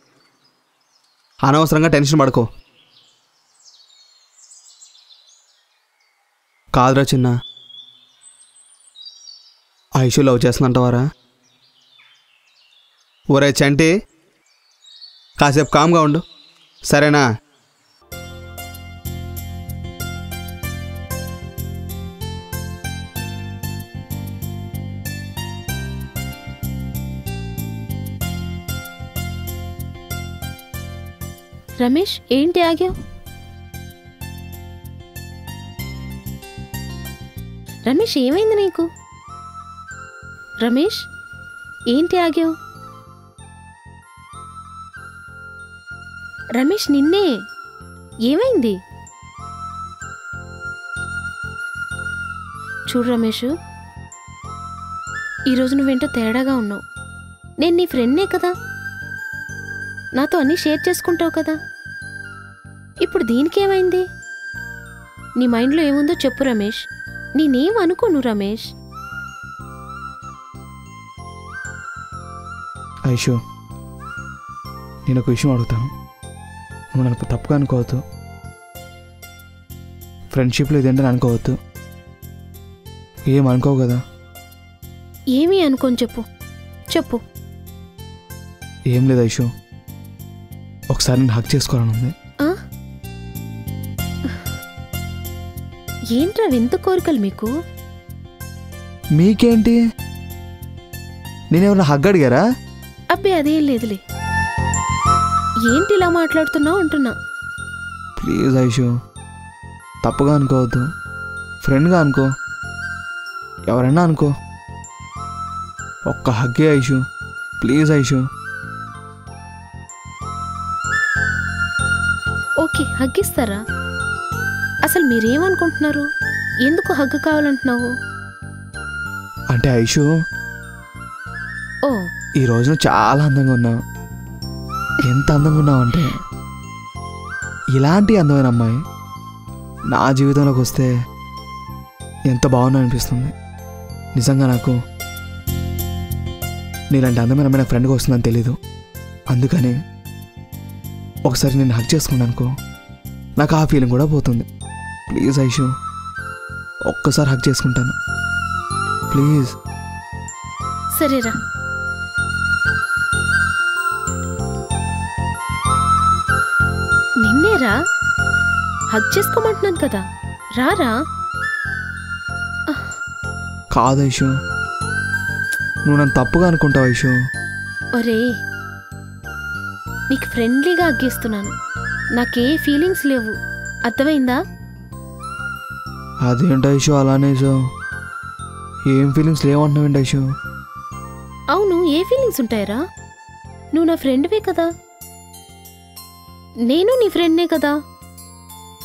అనవసరంగా టెన్షన్ పడుకో. కాదురా చిన్న, ఐషు లవ్ చేస్తుందంటవారా? ఒరే చంటి, కాసేపు కామ్గా ఉండు, సరేనా? రమేష్, ఏంటి ఆగావు? రమేష్, ఏమైంది నీకు? రమేష్, ఏంటి ఆగావు? రమేష్, నిన్నే. ఏమైంది? చూడు రమేష్, ఈరోజు నువ్వేంటో తేడాగా ఉన్నావు. నేను నీ ఫ్రెండ్నే కదా, నాతో అన్నీ షేర్ చేసుకుంటావు కదా. ఇప్పుడు దీనికేమైంది? నీ మైండ్లో ఏముందో చెప్పు రమేష్. నేనేం అనుకోను రమేష్. ఐషు, నేను ఒక విషయం అడుగుతాను, నువ్వు నన్ను తప్పుగా అనుకోవద్దు. ఫ్రెండ్షిప్లో ఇదేంటని అనుకోవద్దు. ఏం అనుకోవు కదా? ఏమీ అనుకోని చెప్పు, చెప్పు. ఏం లేదు ఐషు, ఒకసారి నేను హక్ చేసుకోవాలని ఉంది. ఏంట్రా వింత కోరికలు మీకు? మీకేంటి, నేనేమన్నా హగ్ అడిగారా? అబ్బే అదేం లేదులే. ఏంటి ఇలా మాట్లాడుతున్నావు అంటున్నా. ప్లీజ్ ఐషు, తప్పుగా అనుకోవద్దు. ఫ్రెండ్గా అనుకో, ఎవరైనా అనుకో. ఒక్క హగ్గే ఐషు, ప్లీజ్ ఐషు. ఓకే, హగ్గిస్తారా? అసలు మీరేమనుకుంటున్నారు? ఎందుకు హగ్గు కావాలంటున్నావు? అంటే ఐషు, ఓ ఈ రోజున చాలా అందంగా ఉన్నావు. ఎంత అందంగా ఉన్నావు అంటే, ఇలాంటి అందమైన అమ్మాయి నా జీవితంలోకి వస్తే ఎంత బాగున్నా అనిపిస్తుంది. నిజంగా నాకు నీలాంటి అందమైన అమ్మాయి నా ఫ్రెండ్గా వస్తుందని తెలీదు. అందుకని ఒకసారి నేను హగ్ చేసుకున్నాను అనుకో, నాకు ఆ ఫీలింగ్ కూడా పోతుంది. ప్లీజ్ ఐషు, ఒక్కసారి హగ్ చేసుకుంటాను ప్లీజ్. సరేరా. నిన్నేరా హగ్ చేసుకోమంటున్నాను కదా, రారా. కాదు ఐషు, నువ్వు నన్ను తప్పుగా అనుకుంటావు ఐషు. ఒరే, నీకు ఫ్రెండ్లీగా హగ్గిస్తున్నాను, నాకే ఫీలింగ్స్ లేవు, అర్థమైందా? అదేంటి ఐషు అలానే ఐషు, ఏం ఫీలింగ్స్ లేవంటున్నావేంటి ఐషు? అవును, ఏ ఫీలింగ్స్ ఉంటాయరా? నువ్వు నా ఫ్రెండ్వే కదా, నేను నీ ఫ్రెండ్నే కదా,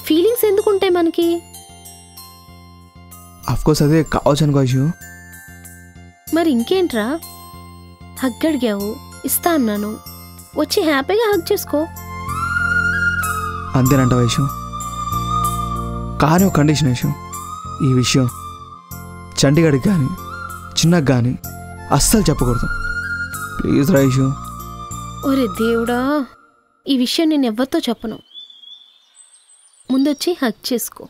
ఫీలింగ్స్ ఎందుకుంటాయి మనకి? అఫ్కోర్స్ అదే కావచ్చు అనుకో ఐషు. మరి ఇంకేంట్రా, హగ్ అడిగావు, ఇస్తా అన్నాను, వచ్చి హ్యాపీగా హగ్ చేసుకో. అంతేనంటావు ఐషు? కానీ ఒక కండిషన్ ఐషు, ఈ విషయం చండీగఢ్కి కానీ చిన్నకి కానీ అస్సలు చెప్పకూడదు. ప్లీజ్ రైషు. ఒరే దేవుడా, ఈ విషయం నేను ఎవరితో చెప్పను, ముందొచ్చి హగ్ చేసుకో.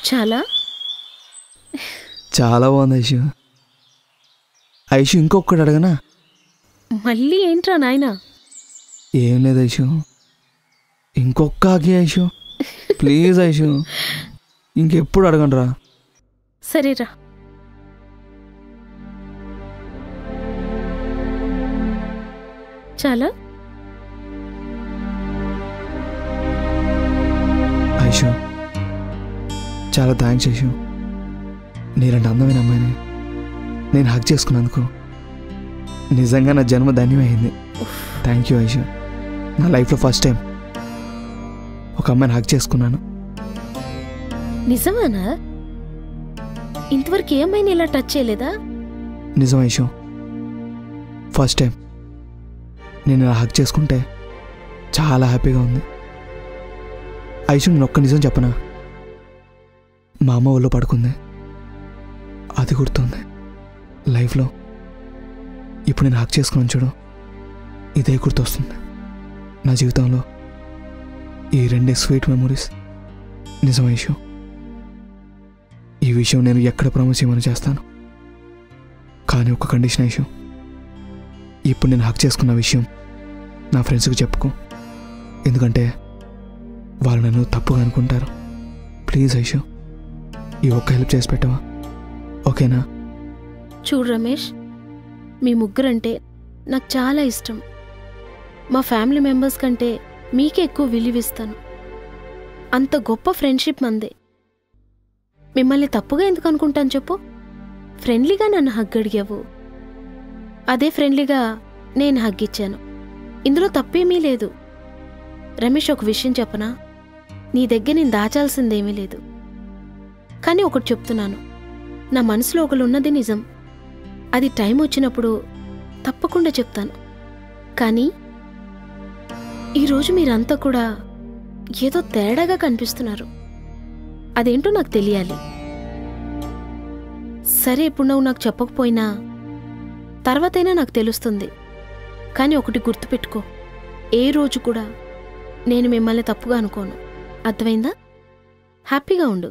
చాలా చాలా బాగుంది ఐషు. ఐషు ఇంకొకటి అడగనా? మళ్ళీ ఏంట్రా నాయనా? ఏం లేదు ఐషు, ఇంకొక ఆగి ఐషు, ప్లీజ్ ఐషు, ఇంకెప్పుడు అడగండి రా. సరేరా. చాలా ఐషు, చాలా థ్యాంక్స్ ఐషు. నీలాంటి అందమైన అమ్మాయిని నేను హగ్ చేసుకున్నందుకు నిజంగా నా జన్మ ధన్యమైంది. Thank you Aishu. నా లైఫ్లో ఫస్ట్ టైం ఒక అమ్మాయిని హగ్ చేసుకున్నాను. నిజమానా? ఇంతవరకు ఏమైనా ఇలా టచ్ చేయలేదా? నిజం ఐషు, ఫస్ట్ టైం నేను ఇలా హగ్ చేసుకుంటే చాలా హ్యాపీగా ఉంది. ఐషు, నేను ఒక్క నిజం చెప్పనా? మా అమ్మ ఒళ్ళో పడుకుంది, అది గుర్తుంది. లైఫ్లో ఇప్పుడు నేను హక్ చేసుకున్నాను చూడు, ఇదే గుర్తొస్తుంది. నా జీవితంలో ఈ రెండే స్వీట్ మెమొరీస్. నిజం ఐషు, ఈ విషయం నేను ఎక్కడ ప్రామిస్ చేయమని చేస్తాను. కానీ ఒక కండిషన్ ఐషు, ఇప్పుడు నేను హక్ చేసుకున్న విషయం నా ఫ్రెండ్స్కి చెప్పుకో, ఎందుకంటే వాళ్ళు నన్ను తప్పుగా అనుకుంటారు. ప్లీజ్ ఐషు, ఈ ఒక్క హెల్ప్ చేసి పెట్టవా? ఓకేనా? చూడు రమేష్, మీ ముగ్గురంటే నాకు చాలా ఇష్టం. మా ఫ్యామిలీ మెంబర్స్ కంటే మీకే ఎక్కువ విలువిస్తాను. అంత గొప్ప ఫ్రెండ్షిప్ మందే. మిమ్మల్ని తప్పుగా ఎందుకు అనుకుంటాను చెప్పు? ఫ్రెండ్లీగా నన్ను హగ్ అడిగావు, అదే ఫ్రెండ్లీగా నేను హగ్ ఇచ్చాను. ఇందులో తప్పేమీ లేదు. రమేష్, ఒక విషయం చెప్పనా? నీ దగ్గర నేను దాచాల్సిందేమీ లేదు. కానీ ఒకటి చెప్తున్నాను, నా మనసులో ఒకళ్ళున్నది నిజం. అది టైం వచ్చినప్పుడు తప్పకుండా చెప్తాను. కానీ ఈరోజు మీరంతా కూడా ఏదో తేడాగా కనిపిస్తున్నారు. అదేంటో నాకు తెలియాలి. సరే, ఇప్పుడు నువ్వు నాకు చెప్పకపోయినా తర్వాతైనా నాకు తెలుస్తుంది. కానీ ఒకటి గుర్తుపెట్టుకో, ఏ రోజు కూడా నేను మిమ్మల్ని తప్పుగా అనుకోను. అర్థమైందా? హ్యాపీగా ఉండు.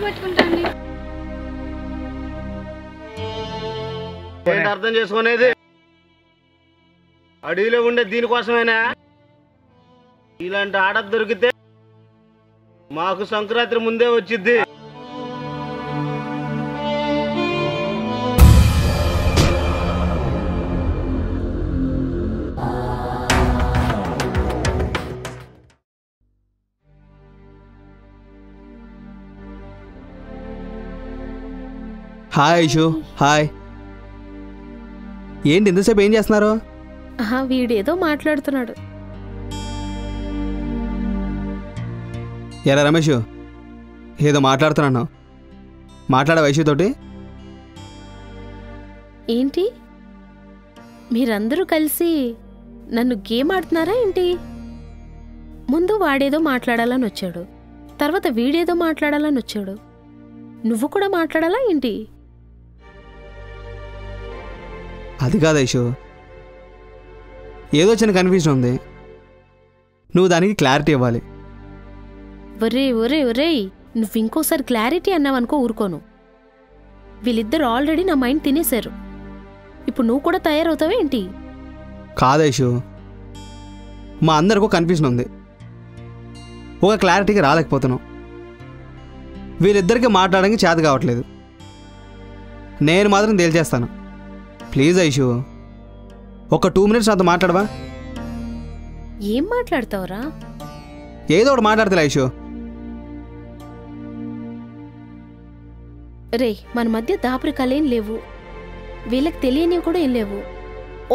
పట్టుకుంటాండి. ఏంటి అర్థం చేసుకునేది? అడవిలో ఉండే దీనికోసమేనా? ఇలాంటి ఆడ దొరికితే మాకు సంక్రాంతి ముందే వచ్చిద్ది. హాయ్ ఐషు. హాయ్. ఏంటి ఇంతసేపు ఏం చేస్తున్నారు? వీడేదో మాట్లాడుతున్నాడు. ఎరా రమేష్, ఏదో మాట్లాడుతున్నాను. మాట్లాడే ఐషుతోటి. ఏంటి మీరందరూ కలిసి నన్ను గేమ్ ఆడుతున్నారా ఏంటి? ముందు వాడేదో మాట్లాడాలని వచ్చాడు, తర్వాత వీడేదో మాట్లాడాలని వచ్చాడు. నువ్వు కూడా మాట్లాడాలా ఏంటి? అది కాదు ఐషు, ఏదో చిన్న కన్ఫ్యూజన్ ఉంది. నువ్వు దానికి క్లారిటీ ఇవ్వాలి. ఒరే ఒరే ఒరేయ్, నువ్వు ఇంకోసారి క్లారిటీ అన్నావనుకో ఊరుకోను. వీళ్ళిద్దరు ఆల్రెడీ నా మైండ్ తినేశారు. ఇప్పుడు నువ్వు కూడా తయారవుతావా ఏంటి? కాదు ఐషు, మా అందరికీ కన్ఫ్యూజన్ ఉంది. ఒక క్లారిటీకి రాలేకపోతున్నాం. వీళ్ళిద్దరికీ మాట్లాడడానికి చేత కావట్లేదు. నేను మాత్రం తేల్చేస్తాను. ప్లీజ్ ఐషు, ఒక 2 minutes నాతో మాట్లాడవా? ఏం మాట్లాడతావురా? ఏదో ఒకటి మాట్లాడతా ఐషు. రే, మన మధ్య దాపరికాలేం లేవు, వీళ్ళకి తెలియనివి కూడా ఏం లేవు.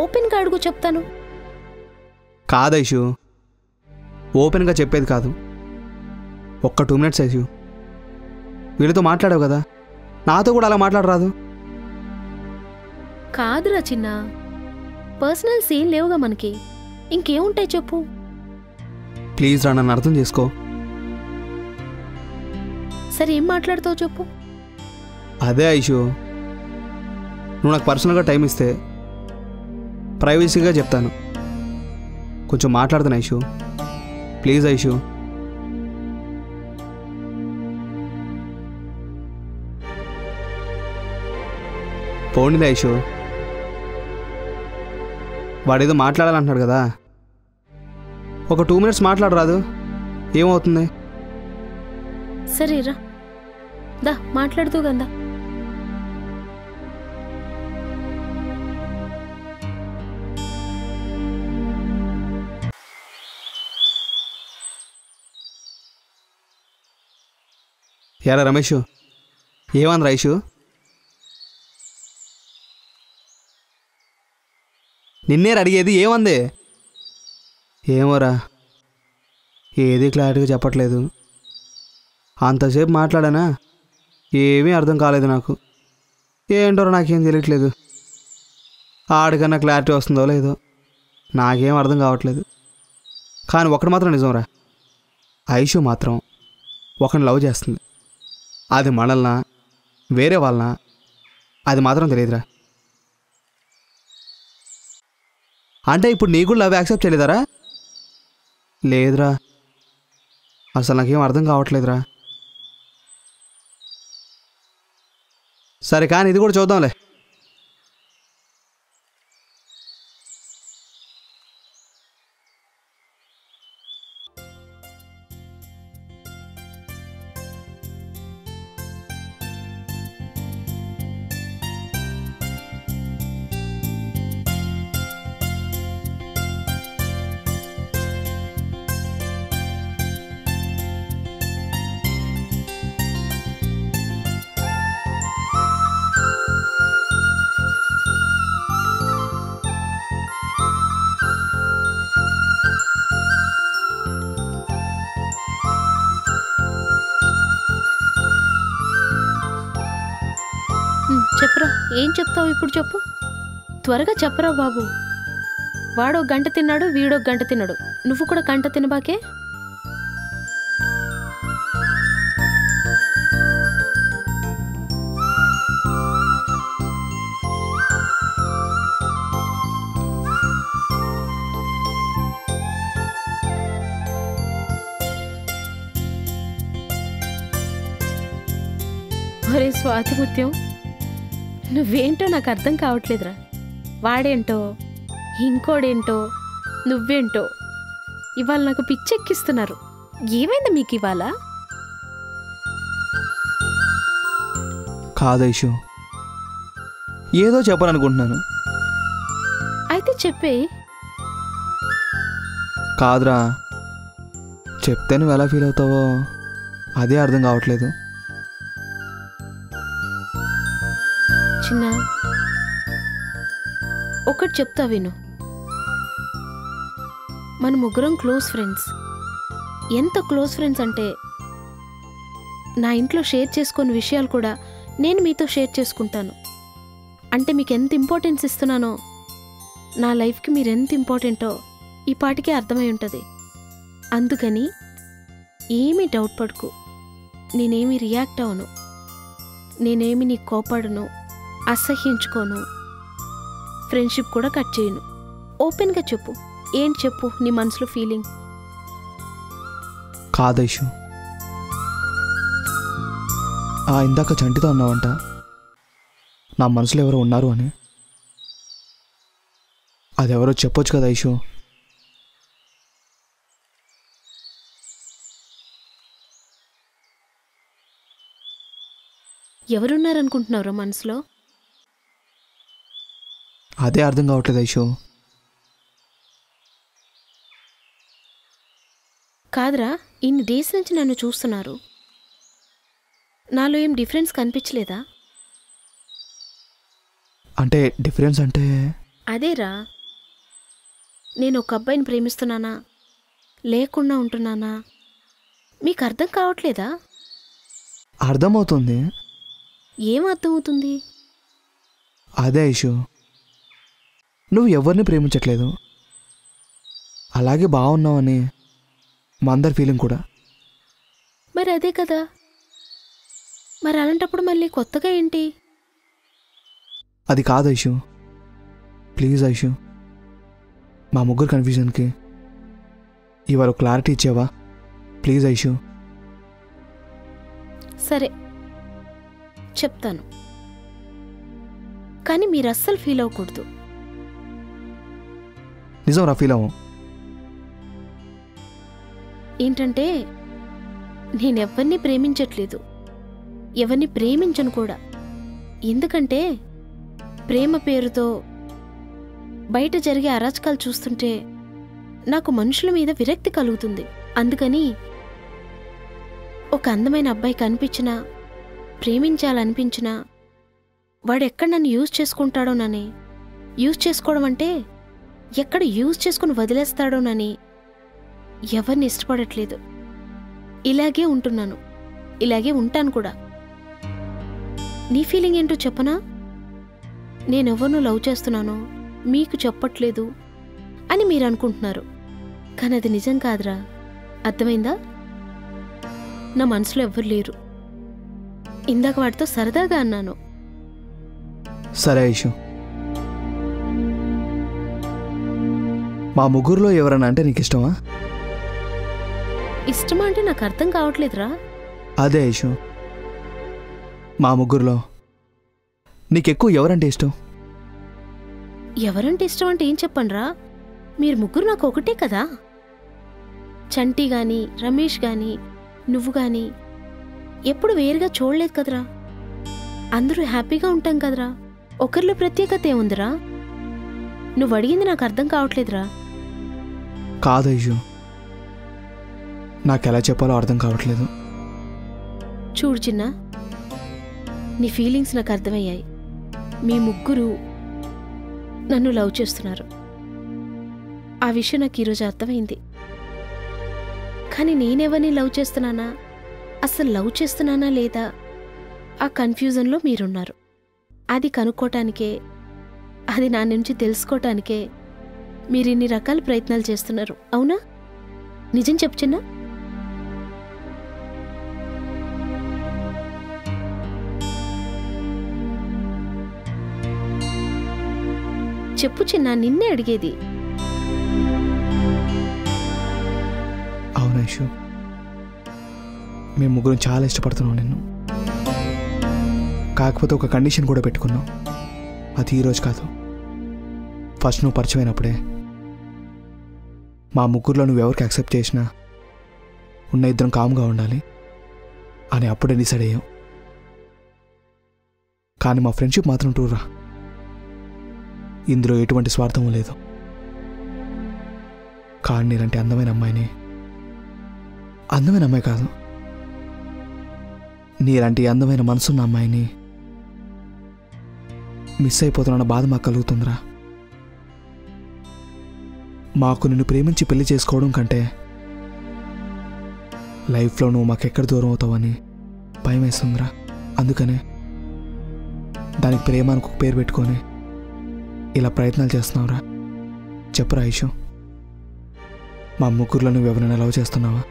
ఓపెన్గా అడుగు, చెప్తాను. కాదు ఐషు, ఓపెన్గా చెప్పేది కాదు. ఒక్క 2 minutes ఐషు. వీళ్ళతో మాట్లాడావు కదా, నాతో కూడా అలా మాట్లాడరాదు? కాదురా చిన్న, పర్సనల్స్ ఏం లేవుగా మనకి, ఇంకేముంటాయి చెప్పు. ప్లీజ్ రా, నన్ను అర్థం చేసుకో. సరే, ఏం మాట్లాడతావు చెప్పు. అదే ఐషు, నువ్వు నాకు పర్సనల్గా టైం ఇస్తే ప్రైవసీగా చెప్తాను. కొంచెం మాట్లాడతాను ఐషు. ప్లీజ్ ఐషు. పోనీలే ఐషు, వాడేదో మాట్లాడాలంటున్నాడు కదా, ఒక 2 minutes మాట్లాడరాదు? ఏమవుతుంది? సరేరా, దా మాట్లాడుతూ గందా. ఎరా రమేష్, ఏమంది ఐషు? నిన్నే అడిగేది, ఏమంది? ఏమోరా, ఏది క్లారిటీగా చెప్పట్లేదు. అంతసేపు మాట్లాడానా, ఏమీ అర్థం కాలేదు నాకు. ఏంటోరా, నాకేం తెలియట్లేదు. ఆడికన్నా క్లారిటీ వస్తుందో లేదో నాకేం అర్థం కావట్లేదు. కానీ ఒకటి మాత్రం నిజంరా, ఐషు మాత్రం ఒకరిని లవ్ చేస్తుంది. అది మనల్నా వేరే వాళ్ళనా అది మాత్రం తెలియదురా. అంటే ఇప్పుడు నీకు లవ్ యాక్సెప్ట్ చేయలేదారా? లేదురా, అసలు నాకేం అర్థం కావట్లేదురా. సరే, కానీ ఇది కూడా చూద్దాంలే. చెప్పరా, ఏం చెప్తావు ఇప్పుడు చెప్పు. త్వరగా చెప్పరా బాబు. వాడో గంట తిన్నాడు, వీడో గంట తిన్నాడు, నువ్వు కూడా గంట తినబాకే. ఒరే స్వాతిముత్యం, నువ్వేంటో నాకు అర్థం కావట్లేదురా. వాడేంటో, ఇంకోడేంటో, నువ్వేంటో ఇవాళ నాకు పిచ్చెక్కిస్తున్నారు. ఏమైంది మీకు ఇవాళ? కాదు ఐషు, ఏదో చెప్పాలనుకుంటున్నాను. అయితే చెప్పే. కాదురా, చెప్తే నువ్వు ఎలా ఫీల్ అవుతావో అదే అర్థం కావట్లేదు. చిన్న, ఒకటి చెప్తా విను. మన ముగ్గురం క్లోజ్ ఫ్రెండ్స్. ఎంత క్లోజ్ ఫ్రెండ్స్ అంటే నా ఇంట్లో షేర్ చేసుకునే విషయాలు కూడా నేను మీతో షేర్ చేసుకుంటాను. అంటే మీకు ఎంత ఇంపార్టెన్స్ ఇస్తున్నానో, నా లైఫ్కి మీరు ఎంత ఇంపార్టెంటో ఈ పాటికే అర్థమై ఉంటుంది. అందుకని ఏమీ డౌట్ పడకు. నేనేమి రియాక్ట్ అవను, నేనేమి నీకు కోపడను, అసహ్యించుకోను, ఫ్రెండ్షిప్ కూడా కట్ చేయను. ఓపెన్గా చెప్పు, ఏంటి చెప్పు నీ మనసులో ఫీలింగ్. కాదైషు, ఇందాక చంటితో అన్నావంట నా మనసులో ఎవరో ఉన్నారు అని. అదెవరో చెప్పొచ్చు కదా ఐషు. ఎవరున్నారనుకుంటున్నారా మనసులో? అదే అర్థం కావట్లేదు ఐషు. కాదురా, ఇన్ని డేస్ నుంచి నన్ను చూస్తున్నారు. నాలో ఏం డిఫరెన్స్ కనిపించలేదా? అంటే డిఫరెన్స్ అంటే అదేరా, నేను ఒక అబ్బాయిని ప్రేమిస్తున్నానా, లేకుండా ఉంటున్నానా, మీకు అర్థం కావట్లేదా? అర్థమవుతుంది. ఏం అర్థమవుతుంది? అదే ఐషు, నువ్వు ఎవరిని ప్రేమించట్లేదు, అలాగే బాగున్నావని మా అందరి ఫీలింగ్ కూడా. మరి అదే కదా, మరి అలాంటప్పుడు మళ్ళీ కొత్తగా ఏంటి? అది కాదు ఐషు, ప్లీజ్ ఐషు, మా ముగ్గురు కన్ఫ్యూజన్కి ఇవాళ క్లారిటీ ఇచ్చావా ప్లీజ్ ఐషు. సరే చెప్తాను, కానీ మీరు అస్సలు ఫీల్ అవ్వకూడదు. నిజం రా, ఫీల్ అవ్వం. ఏంటంటే నేనెవ్వరిని ప్రేమించట్లేదు, ఎవరిని ప్రేమించను కూడా. ఎందుకంటే ప్రేమ పేరుతో బయట జరిగే అరాచకాలు చూస్తుంటే నాకు మనుషుల మీద విరక్తి కలుగుతుంది. అందుకని ఒక అందమైన అబ్బాయి కనిపించినా, ప్రేమించాలనిపించినా వాడెక్కడ నన్ను యూజ్ చేసుకుంటాడోనని, యూజ్ చేసుకోవడం అంటే ఎక్కడ యూజ్ చేసుకుని వదిలేస్తాడోనని ఎవరిని ఇష్టపడట్లేదు. ఇలాగే ఉంటున్నాను, ఇలాగే ఉంటాను కూడా. నీ ఫీలింగ్ ఏంటో చెప్పనా? నేనెవరినో లవ్ చేస్తున్నానో మీకు చెప్పట్లేదు అని మీరు అనుకుంటున్నారు, కానీ అది నిజం కాదురా. అర్థమైందా? నా మనసులో ఎవ్వరు లేరు. ఇందాక వాడితో సరదాగా అన్నాను. సరే ఐషు, మా ముగ్గురులో ఎవరన్నా అంటే నీకు ఇష్టమా? ఇష్టమా అంటే నాకు అర్థం కావట్లేదురా. అదే ఐషు, మా ముగ్గురులో నీకెక్కువ ఎవరంటే ఇష్టం? ఎవరంటే ఇష్టం అంటే ఏం చెప్పండ్రా? మీరు ముగ్గురు నాకు ఒకటే కదా. చంటి గాని, రమేష్ గాని, నువ్వు గాని ఎప్పుడు వేరుగా చూడలేదు కదరా. అందరూ హ్యాపీగా ఉంటాం కదరా. ఒకరిలో ప్రత్యేకత ఏముందిరా? నువ్వు అడిగింది నాకు అర్థం కావట్లేదురా. కాదు ఐషు, నాకెలా చెప్పాలో అర్థం కావట్లేదు. చూడు చిన్న, నీ ఫీలింగ్స్ నాకు అర్థమయ్యాయి. మీ ముగ్గురు నన్ను లవ్ చేస్తున్నారు, ఆ విషయం నాకు ఈరోజు అర్థమైంది. కానీ నేనెవరిని లవ్ చేస్తున్నానా, అసలు లవ్ చేస్తున్నానా లేదా, ఆ కన్ఫ్యూజన్లో మీరున్నారు. అది కనుక్కోటానికే, అది నా నుంచి తెలుసుకోవటానికే మీరు ఇన్ని రకాల ప్రయత్నాలు చేస్తున్నారు. అవునా? నిజం చెప్పు చిన్న. చెప్పు చిన్న, నిన్నే అడిగేది. అవును ఐషు, మేము ముగ్గురం చాలా ఇష్టపడుతున్నాం నిన్ను. కాకపోతే ఒక కండిషన్ కూడా పెట్టుకున్నావు. అది ఈరోజు కాదు, ఫస్ట్ నువ్వు పరిచయమైనప్పుడే. మా ముగ్గురులో నువ్వు ఎవరికి యాక్సెప్ట్ చేసినా ఉన్న ఇద్దరం కామ్గా ఉండాలి అని అప్పుడే డిసైడ్ అయ్యాం. కానీ మా ఫ్రెండ్షిప్ మాత్రం టూర్రా. ఇందులో ఎటువంటి స్వార్థం లేదు. కానీ నీలాంటి అందమైన అమ్మాయి కాదు, నీలాంటి అందమైన మనసున్న అమ్మాయిని మిస్ అయిపోతున్న బాధ మాకు కలుగుతుందిరా. మాకు నిన్ను ప్రేమించి పెళ్లి చేసుకోవడం కంటే లైఫ్లో నువ్వు మాకెక్కడ దూరం అవుతావని భయం వేస్తుందిరా. అందుకనే దానికి ప్రేమ అని ఒక పేరు పెట్టుకొని ఇలా ప్రయత్నాలు చేస్తున్నావురా. చెప్పురా ఐషు, మా ముగ్గురులో నువ్వు ఎవరైనా లవ్ చేస్తున్నావా?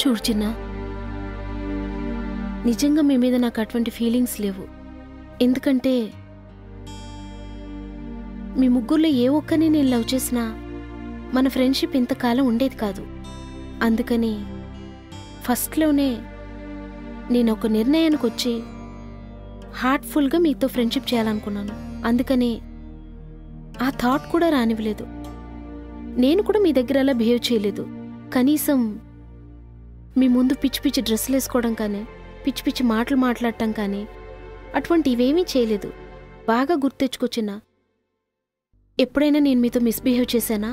చూడు చిన్న, నిజంగా మీ మీద నాకు అటువంటి ఫీలింగ్స్ లేవు. ఎందుకంటే మీ ముగ్గురులో ఏ ఒక్కరిని నేను లవ్ చేసినా మన ఫ్రెండ్షిప్ ఇంతకాలం ఉండేది కాదు. అందుకని ఫస్ట్లోనే నేను ఒక నిర్ణయానికి వచ్చి హార్ట్ఫుల్గా మీతో ఫ్రెండ్షిప్ చేయాలనుకున్నాను. అందుకని ఆ థాట్ కూడా రానివ్వలేదు. నేను కూడా మీ దగ్గర అలా బిహేవ్ చేయలేదు. కనీసం మీ ముందు పిచ్చి పిచ్చి డ్రెస్సులు వేసుకోవడం కానీ, పిచ్చి పిచ్చి మాటలు మాట్లాడటం కానీ అటువంటి ఇవేమీ చేయలేదు. బాగా గుర్తెచ్చుకొచ్చినా ఎప్పుడైనా నేను మీతో మిస్బిహేవ్ చేశానా?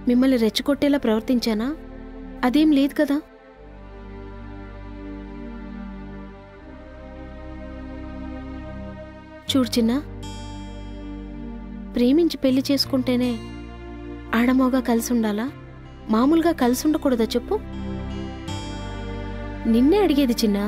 మిమ్మల్ని రెచ్చగొట్టేలా ప్రవర్తించానా? అదేం లేదు కదా. చూడు చిన్న, ప్రేమించి పెళ్లి చేసుకుంటేనే ఆడమోగా కలిసి ఉండాలా? మామూలుగా కలిసి ఉండకూడదా చెప్పు? నిన్నే అడిగేది చిన్న.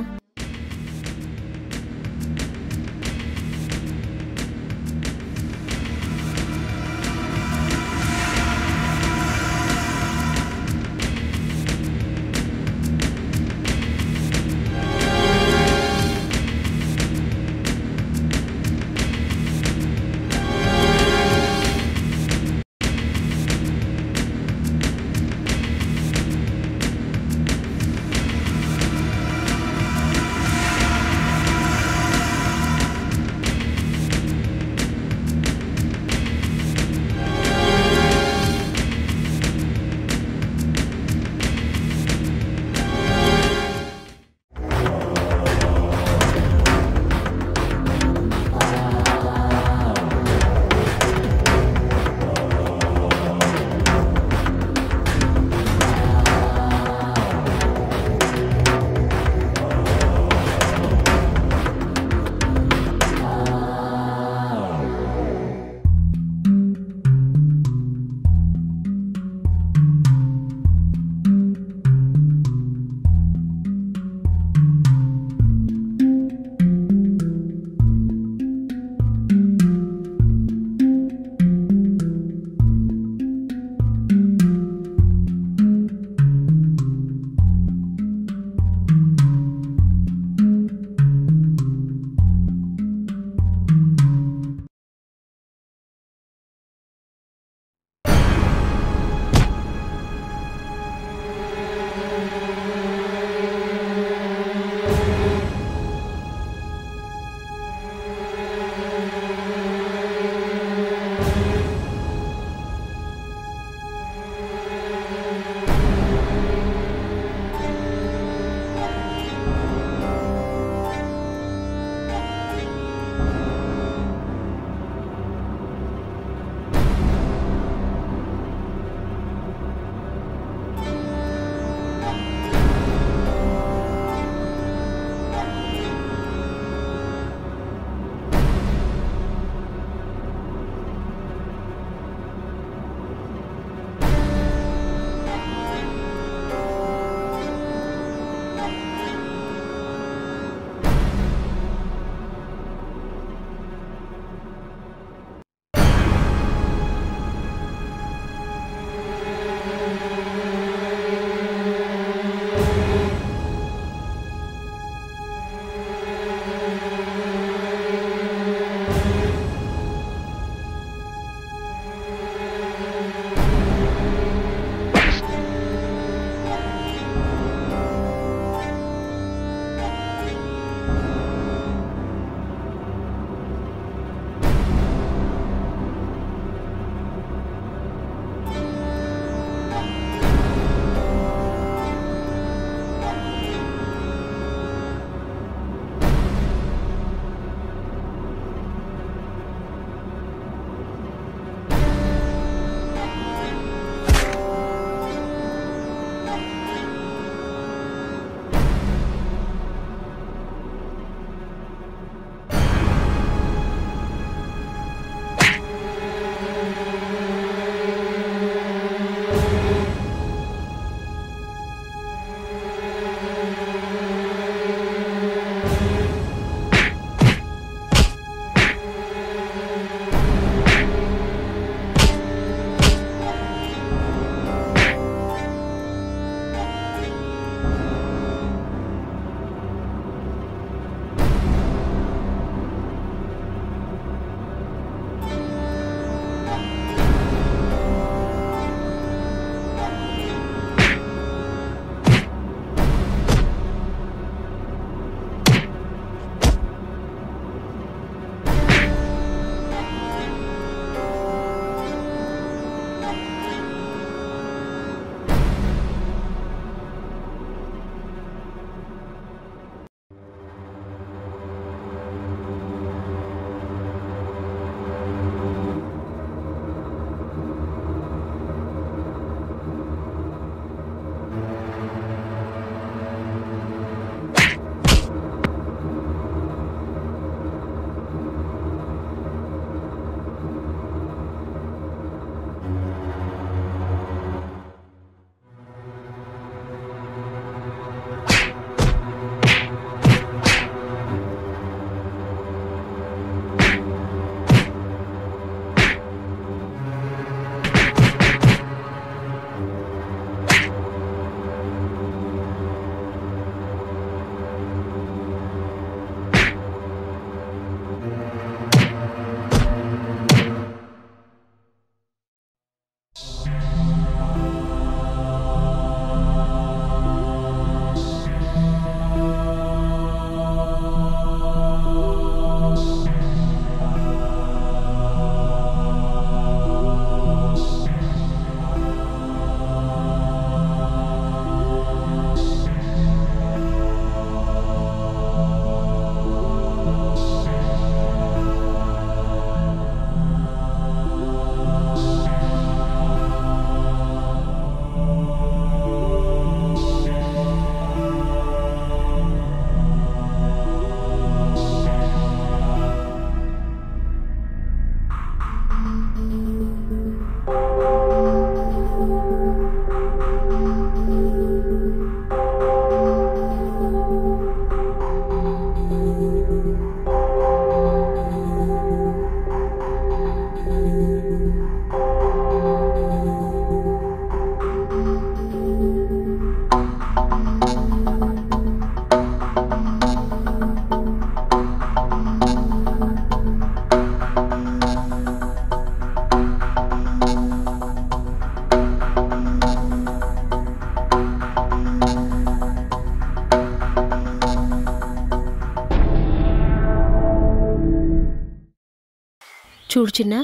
చూడు చిన్న,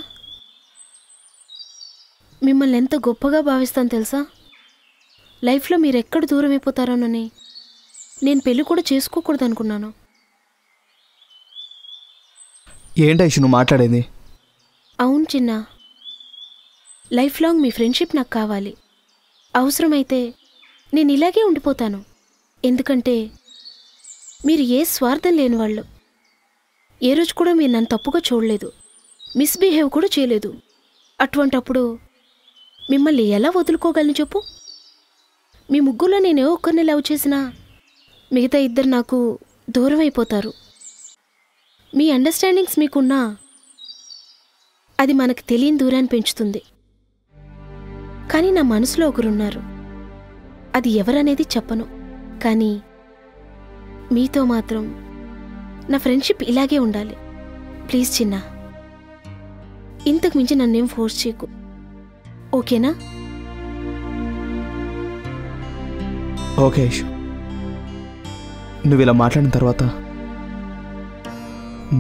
మిమ్మల్ని ఎంత గొప్పగా భావిస్తాను తెలుసా? లైఫ్లో మీరు ఎక్కడ దూరం అయిపోతారోనని నేను పెళ్ళి కూడా చేసుకోకూడదు అనుకున్నాను. ఏంటి ఐషు నువ్వు మాట్లాడేది? అవును చిన్న, లైఫ్ లాంగ్ మీ ఫ్రెండ్షిప్ నాకు కావాలి. అవసరమైతే నేను ఇలాగే ఉండిపోతాను. ఎందుకంటే మీరు ఏ స్వార్థం లేని వాళ్ళు. ఏ రోజు కూడా మీరు నన్ను తప్పుగా చూడలేదు, మిస్బిహేవ్ కూడా చేయలేదు. అటువంటప్పుడు మిమ్మల్ని ఎలా వదులుకోగలను చెప్పు? మీ ముగ్గురులో నేను ఏ ఒక్కరిని లవ్ చేసినా మిగతా ఇద్దరు నాకు దూరం అయిపోతారు. మీ అండర్స్టాండింగ్స్ మీకున్నా అది మనకు తెలియని దూరాన్ని పెంచుతుంది. కానీ నా మనసులో ఒకరున్నారు, అది ఎవరనేది చెప్పను. కానీ మీతో మాత్రం నా ఫ్రెండ్షిప్ ఇలాగే ఉండాలి. ప్లీజ్ చిన్న, ఇంతకు మించి నన్నేం ఫోర్స్ చేయకు, ఓకేనా? ఓకే ఐషు, నువ్వు ఇలా మాట్లాడిన తర్వాత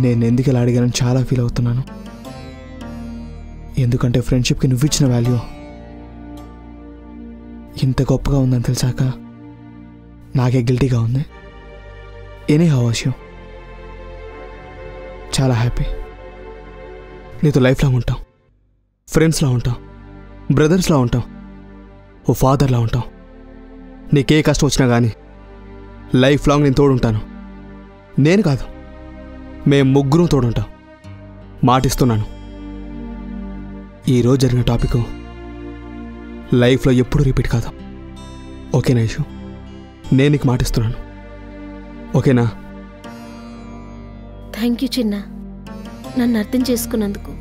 నేను ఎందుకు ఇలా అడిగానని చాలా ఫీల్ అవుతున్నాను. ఎందుకంటే ఫ్రెండ్షిప్కి నువ్వు ఇచ్చిన వాల్యూ ఇంత గొప్పగా ఉందని తెలిసాక నాకే గిల్టీగా ఉంది. ఎనీ హౌ ఐషు, చాలా హ్యాపీ. నీతో లైఫ్ లాంగ్ ఉంటాం, ఫ్రెండ్స్లా ఉంటాం, బ్రదర్స్లా ఉంటాం, ఓ ఫాదర్లా ఉంటాం. నీకే కష్టం వచ్చినా కానీ లైఫ్ లాంగ్ నేను తోడుంటాను. నేను కాదు, మేము ముగ్గురం తోడుంటాం, మాటిస్తున్నాను. ఈరోజు జరిగిన టాపిక్ లైఫ్లో ఎప్పుడూ రిపీట్ కాదు. ఓకేనా ఐషు? నేను నీకు మాటిస్తున్నాను, ఓకేనా? థ్యాంక్ యూ చిన్న, నన్ను అర్థం చేసుకున్నందుకు.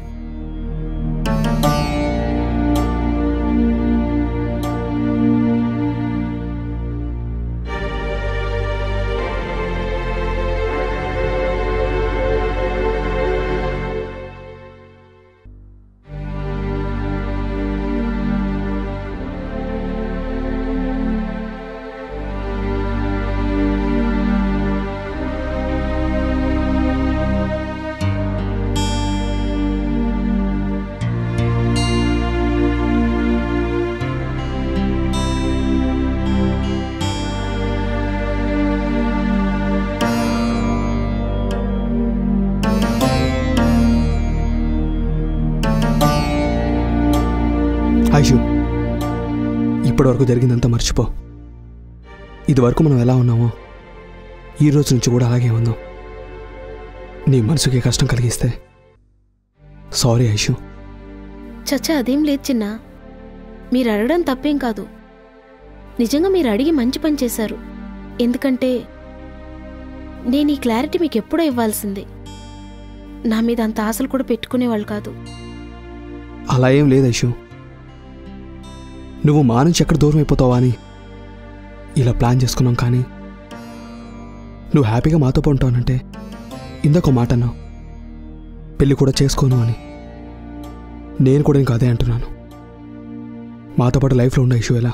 ఐషు, ఇప్పటివరకు జరిగిందంతా మర్చిపో. ఇదివరకు మనం ఎలా ఉన్నామో ఈ రోజు నుంచి కూడా అలాగే ఉందాం. నీ మనసుకి కష్టం కలిగిస్తే సారీ ఐషు. చచ్చా, అదేం లేదు చిన్న, మీరు అడగడం తప్పేం కాదు. నిజంగా మీరు అడిగి మంచి పని చేశారు. ఎందుకంటే నేను ఈ క్లారిటీ మీకు ఎప్పుడో ఇవ్వాల్సిందే. నా మీద అంత ఆశలు కూడా పెట్టుకునేవాళ్ళు కాదు. అలా ఏం లేదు ఐషు, నువ్వు మా నుంచి ఎక్కడ దూరం అయిపోతావా అని ఇలా ప్లాన్ చేసుకున్నాం. కానీ నువ్వు హ్యాపీగా మాతో ఉంటానంటే ఇందాక మాట అన్నావు, పెళ్ళి కూడా చేసుకోను అని. నేను కూడా ఇంకా అదే అంటున్నాను. మాతో పాటు లైఫ్లో ఉన్న ఇష్యూ ఎలా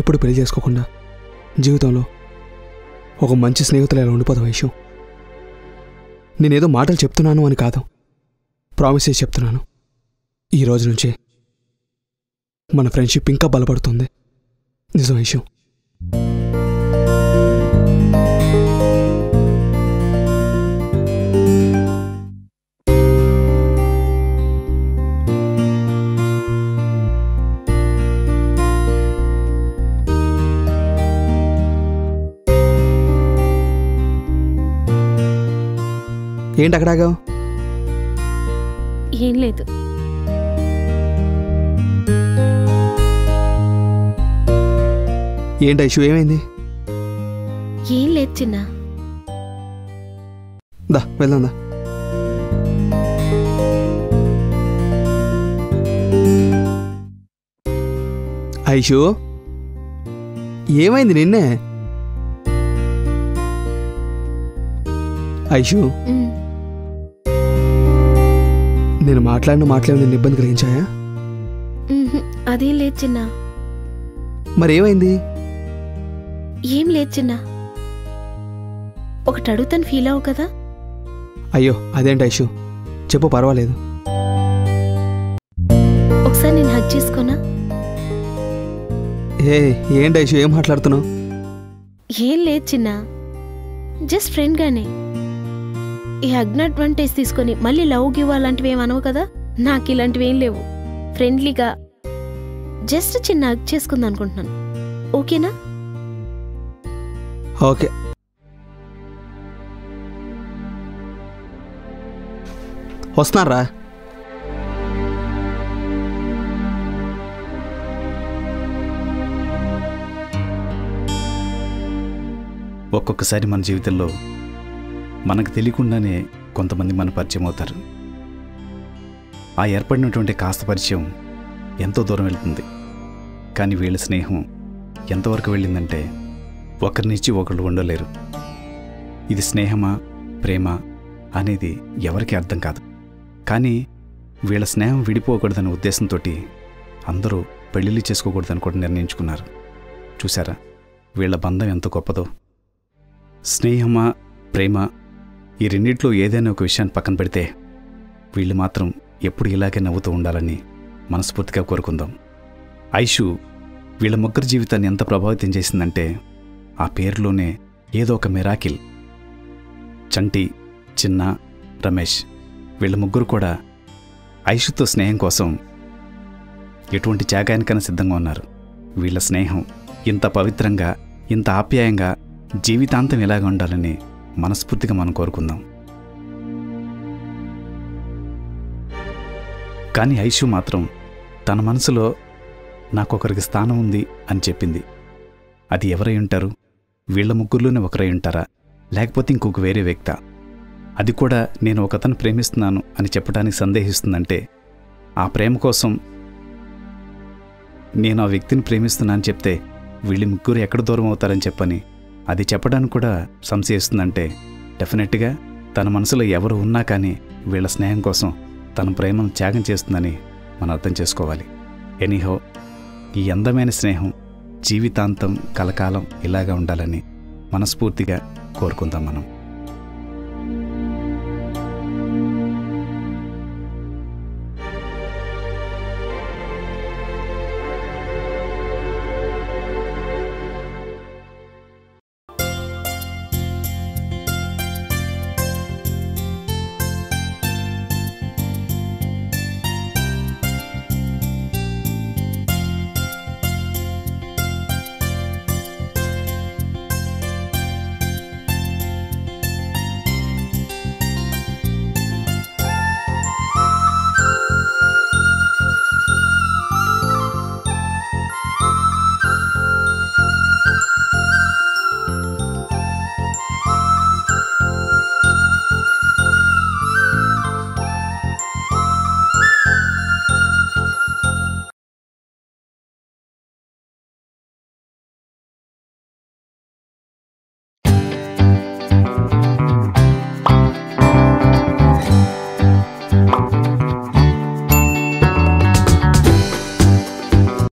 ఎప్పుడు పెళ్లి చేసుకోకుండా జీవితంలో ఒక మంచి స్నేహితులు ఎలా ఉండిపోతావు ఇష్యూ? నేనేదో మాటలు చెప్తున్నాను అని కాదు, ప్రామిస్ చేసి చెప్తున్నాను. ఈ రోజు నుంచి మన ఫ్రెండ్షిప్ ఇంకా బలపడుతుంది. నిజం ఇష్యూ. ఏంటి అక్కడ ఆగావు? ఏం లేదు. ఏంటి ఇష్యూ, ఏమైంది? ఏం లేదు చిన్న. దా వెళ్దాం దా. ఐషు, ఏమైంది నిన్నే? ఐషు, నేను మాట్లాడిన మాటలేమో నిన్ను ఇబ్బంది కలిగించాయా? అదేం లేదు చిన్న. మరేమైంది? ఏం లేదు చిన్న, ఒకటి అడుగుతాను, ఫీల్ అవ్వు కదా? అయ్యో అదేంటి ఐషు, చెప్పు, పర్వాలేదు. ఒకసారి నేను హగ్ చేసుకోనా? ఏంటి ఐషు ఏం మాట్లాడుతున్నావు? ఏం లేదు చిన్న, జస్ట్ ఫ్రెండ్గానే. ఈ హగ్న అడ్వాంటేజ్ తీసుకొని మళ్ళీ లవ్ గివ్ అలాంటివి ఏం అనవు కదా. నాకు ఇలాంటివి ఏం లేవు. ఫ్రెండ్లీగా జస్ట్ చిన్న హగ్ చేసుకుందాం అనుకుంటున్నాను. ఓకేనా? ఓకే. వస్తున్నారా? ఒక్కొక్కసారి మన జీవితంలో మనకు తెలియకుండానే కొంతమంది మన పరిచయం అవుతారు. ఆ ఏర్పడినటువంటి కాస్త పరిచయం ఎంతో దూరం వెళ్తుంది. కానీ వీళ్ళ స్నేహం ఎంతవరకు వెళ్ళిందంటే ఒకరినిచ్చి ఒకళ్ళు ఉండలేరు. ఇది స్నేహమా ప్రేమ అనేది ఎవరికీ అర్థం కాదు. కానీ వీళ్ళ స్నేహం విడిపోకూడదనే ఉద్దేశంతో అందరూ పెళ్ళిళ్ళు చేసుకోకూడదని కూడా నిర్ణయించుకున్నారు. చూసారా వీళ్ళ బంధం ఎంత గొప్పదో. స్నేహమా ప్రేమ ఈ రెండిట్లో ఏదైనా ఒక విషయాన్ని పక్కన పెడితే వీళ్ళు మాత్రం ఎప్పుడు ఇలాగే నవ్వుతూ ఉండాలని మనస్ఫూర్తిగా కోరుకుందాం. ఐషు వీళ్ళ ముగ్గురు జీవితాన్ని ఎంత ప్రభావితం చేసిందంటే ఆ పేరులోనే ఏదో ఒక మిరాకిల్. చంటి, చిన్న, రమేష్ వీళ్ళ ముగ్గురు కూడా ఐషుతో స్నేహం కోసం ఎటువంటి త్యాగానికైనా సిద్ధంగా ఉన్నారు. వీళ్ళ స్నేహం ఇంత పవిత్రంగా ఇంత ఆప్యాయంగా జీవితాంతం ఇలాగ ఉండాలని మనస్ఫూర్తిగా మనం కోరుకుందాం. కానీ ఐషు మాత్రం తన మనసులో నాకొకరికి స్థానం ఉంది అని చెప్పింది. అది ఎవరై ఉంటారు? వీళ్ళ ముగ్గురులోనే ఒకరై ఉంటారా, లేకపోతే ఇంకొక వేరే వ్యక్తా? అది కూడా నేను ఒకతను ప్రేమిస్తున్నాను అని చెప్పడానికి సందేహిస్తుందంటే ఆ ప్రేమ కోసం నేను ఆ వ్యక్తిని ప్రేమిస్తున్నా అని చెప్తే వీళ్ళు ముగ్గురు ఎక్కడ దూరం అవుతారని చెప్పని అది చెప్పడానికి కూడా సంశయిస్తుందంటే డెఫినెట్గా తన మనసులో ఎవరు ఉన్నా కానీ వీళ్ళ స్నేహం కోసం తన ప్రేమను త్యాగం చేస్తుందని మనం అర్థం చేసుకోవాలి. ఎనీహో ఈ అందమైన స్నేహం జీవితాంతం కలకాలం ఇలాగా ఉండాలని మనస్ఫూర్తిగా కోరుకుందాం మనం.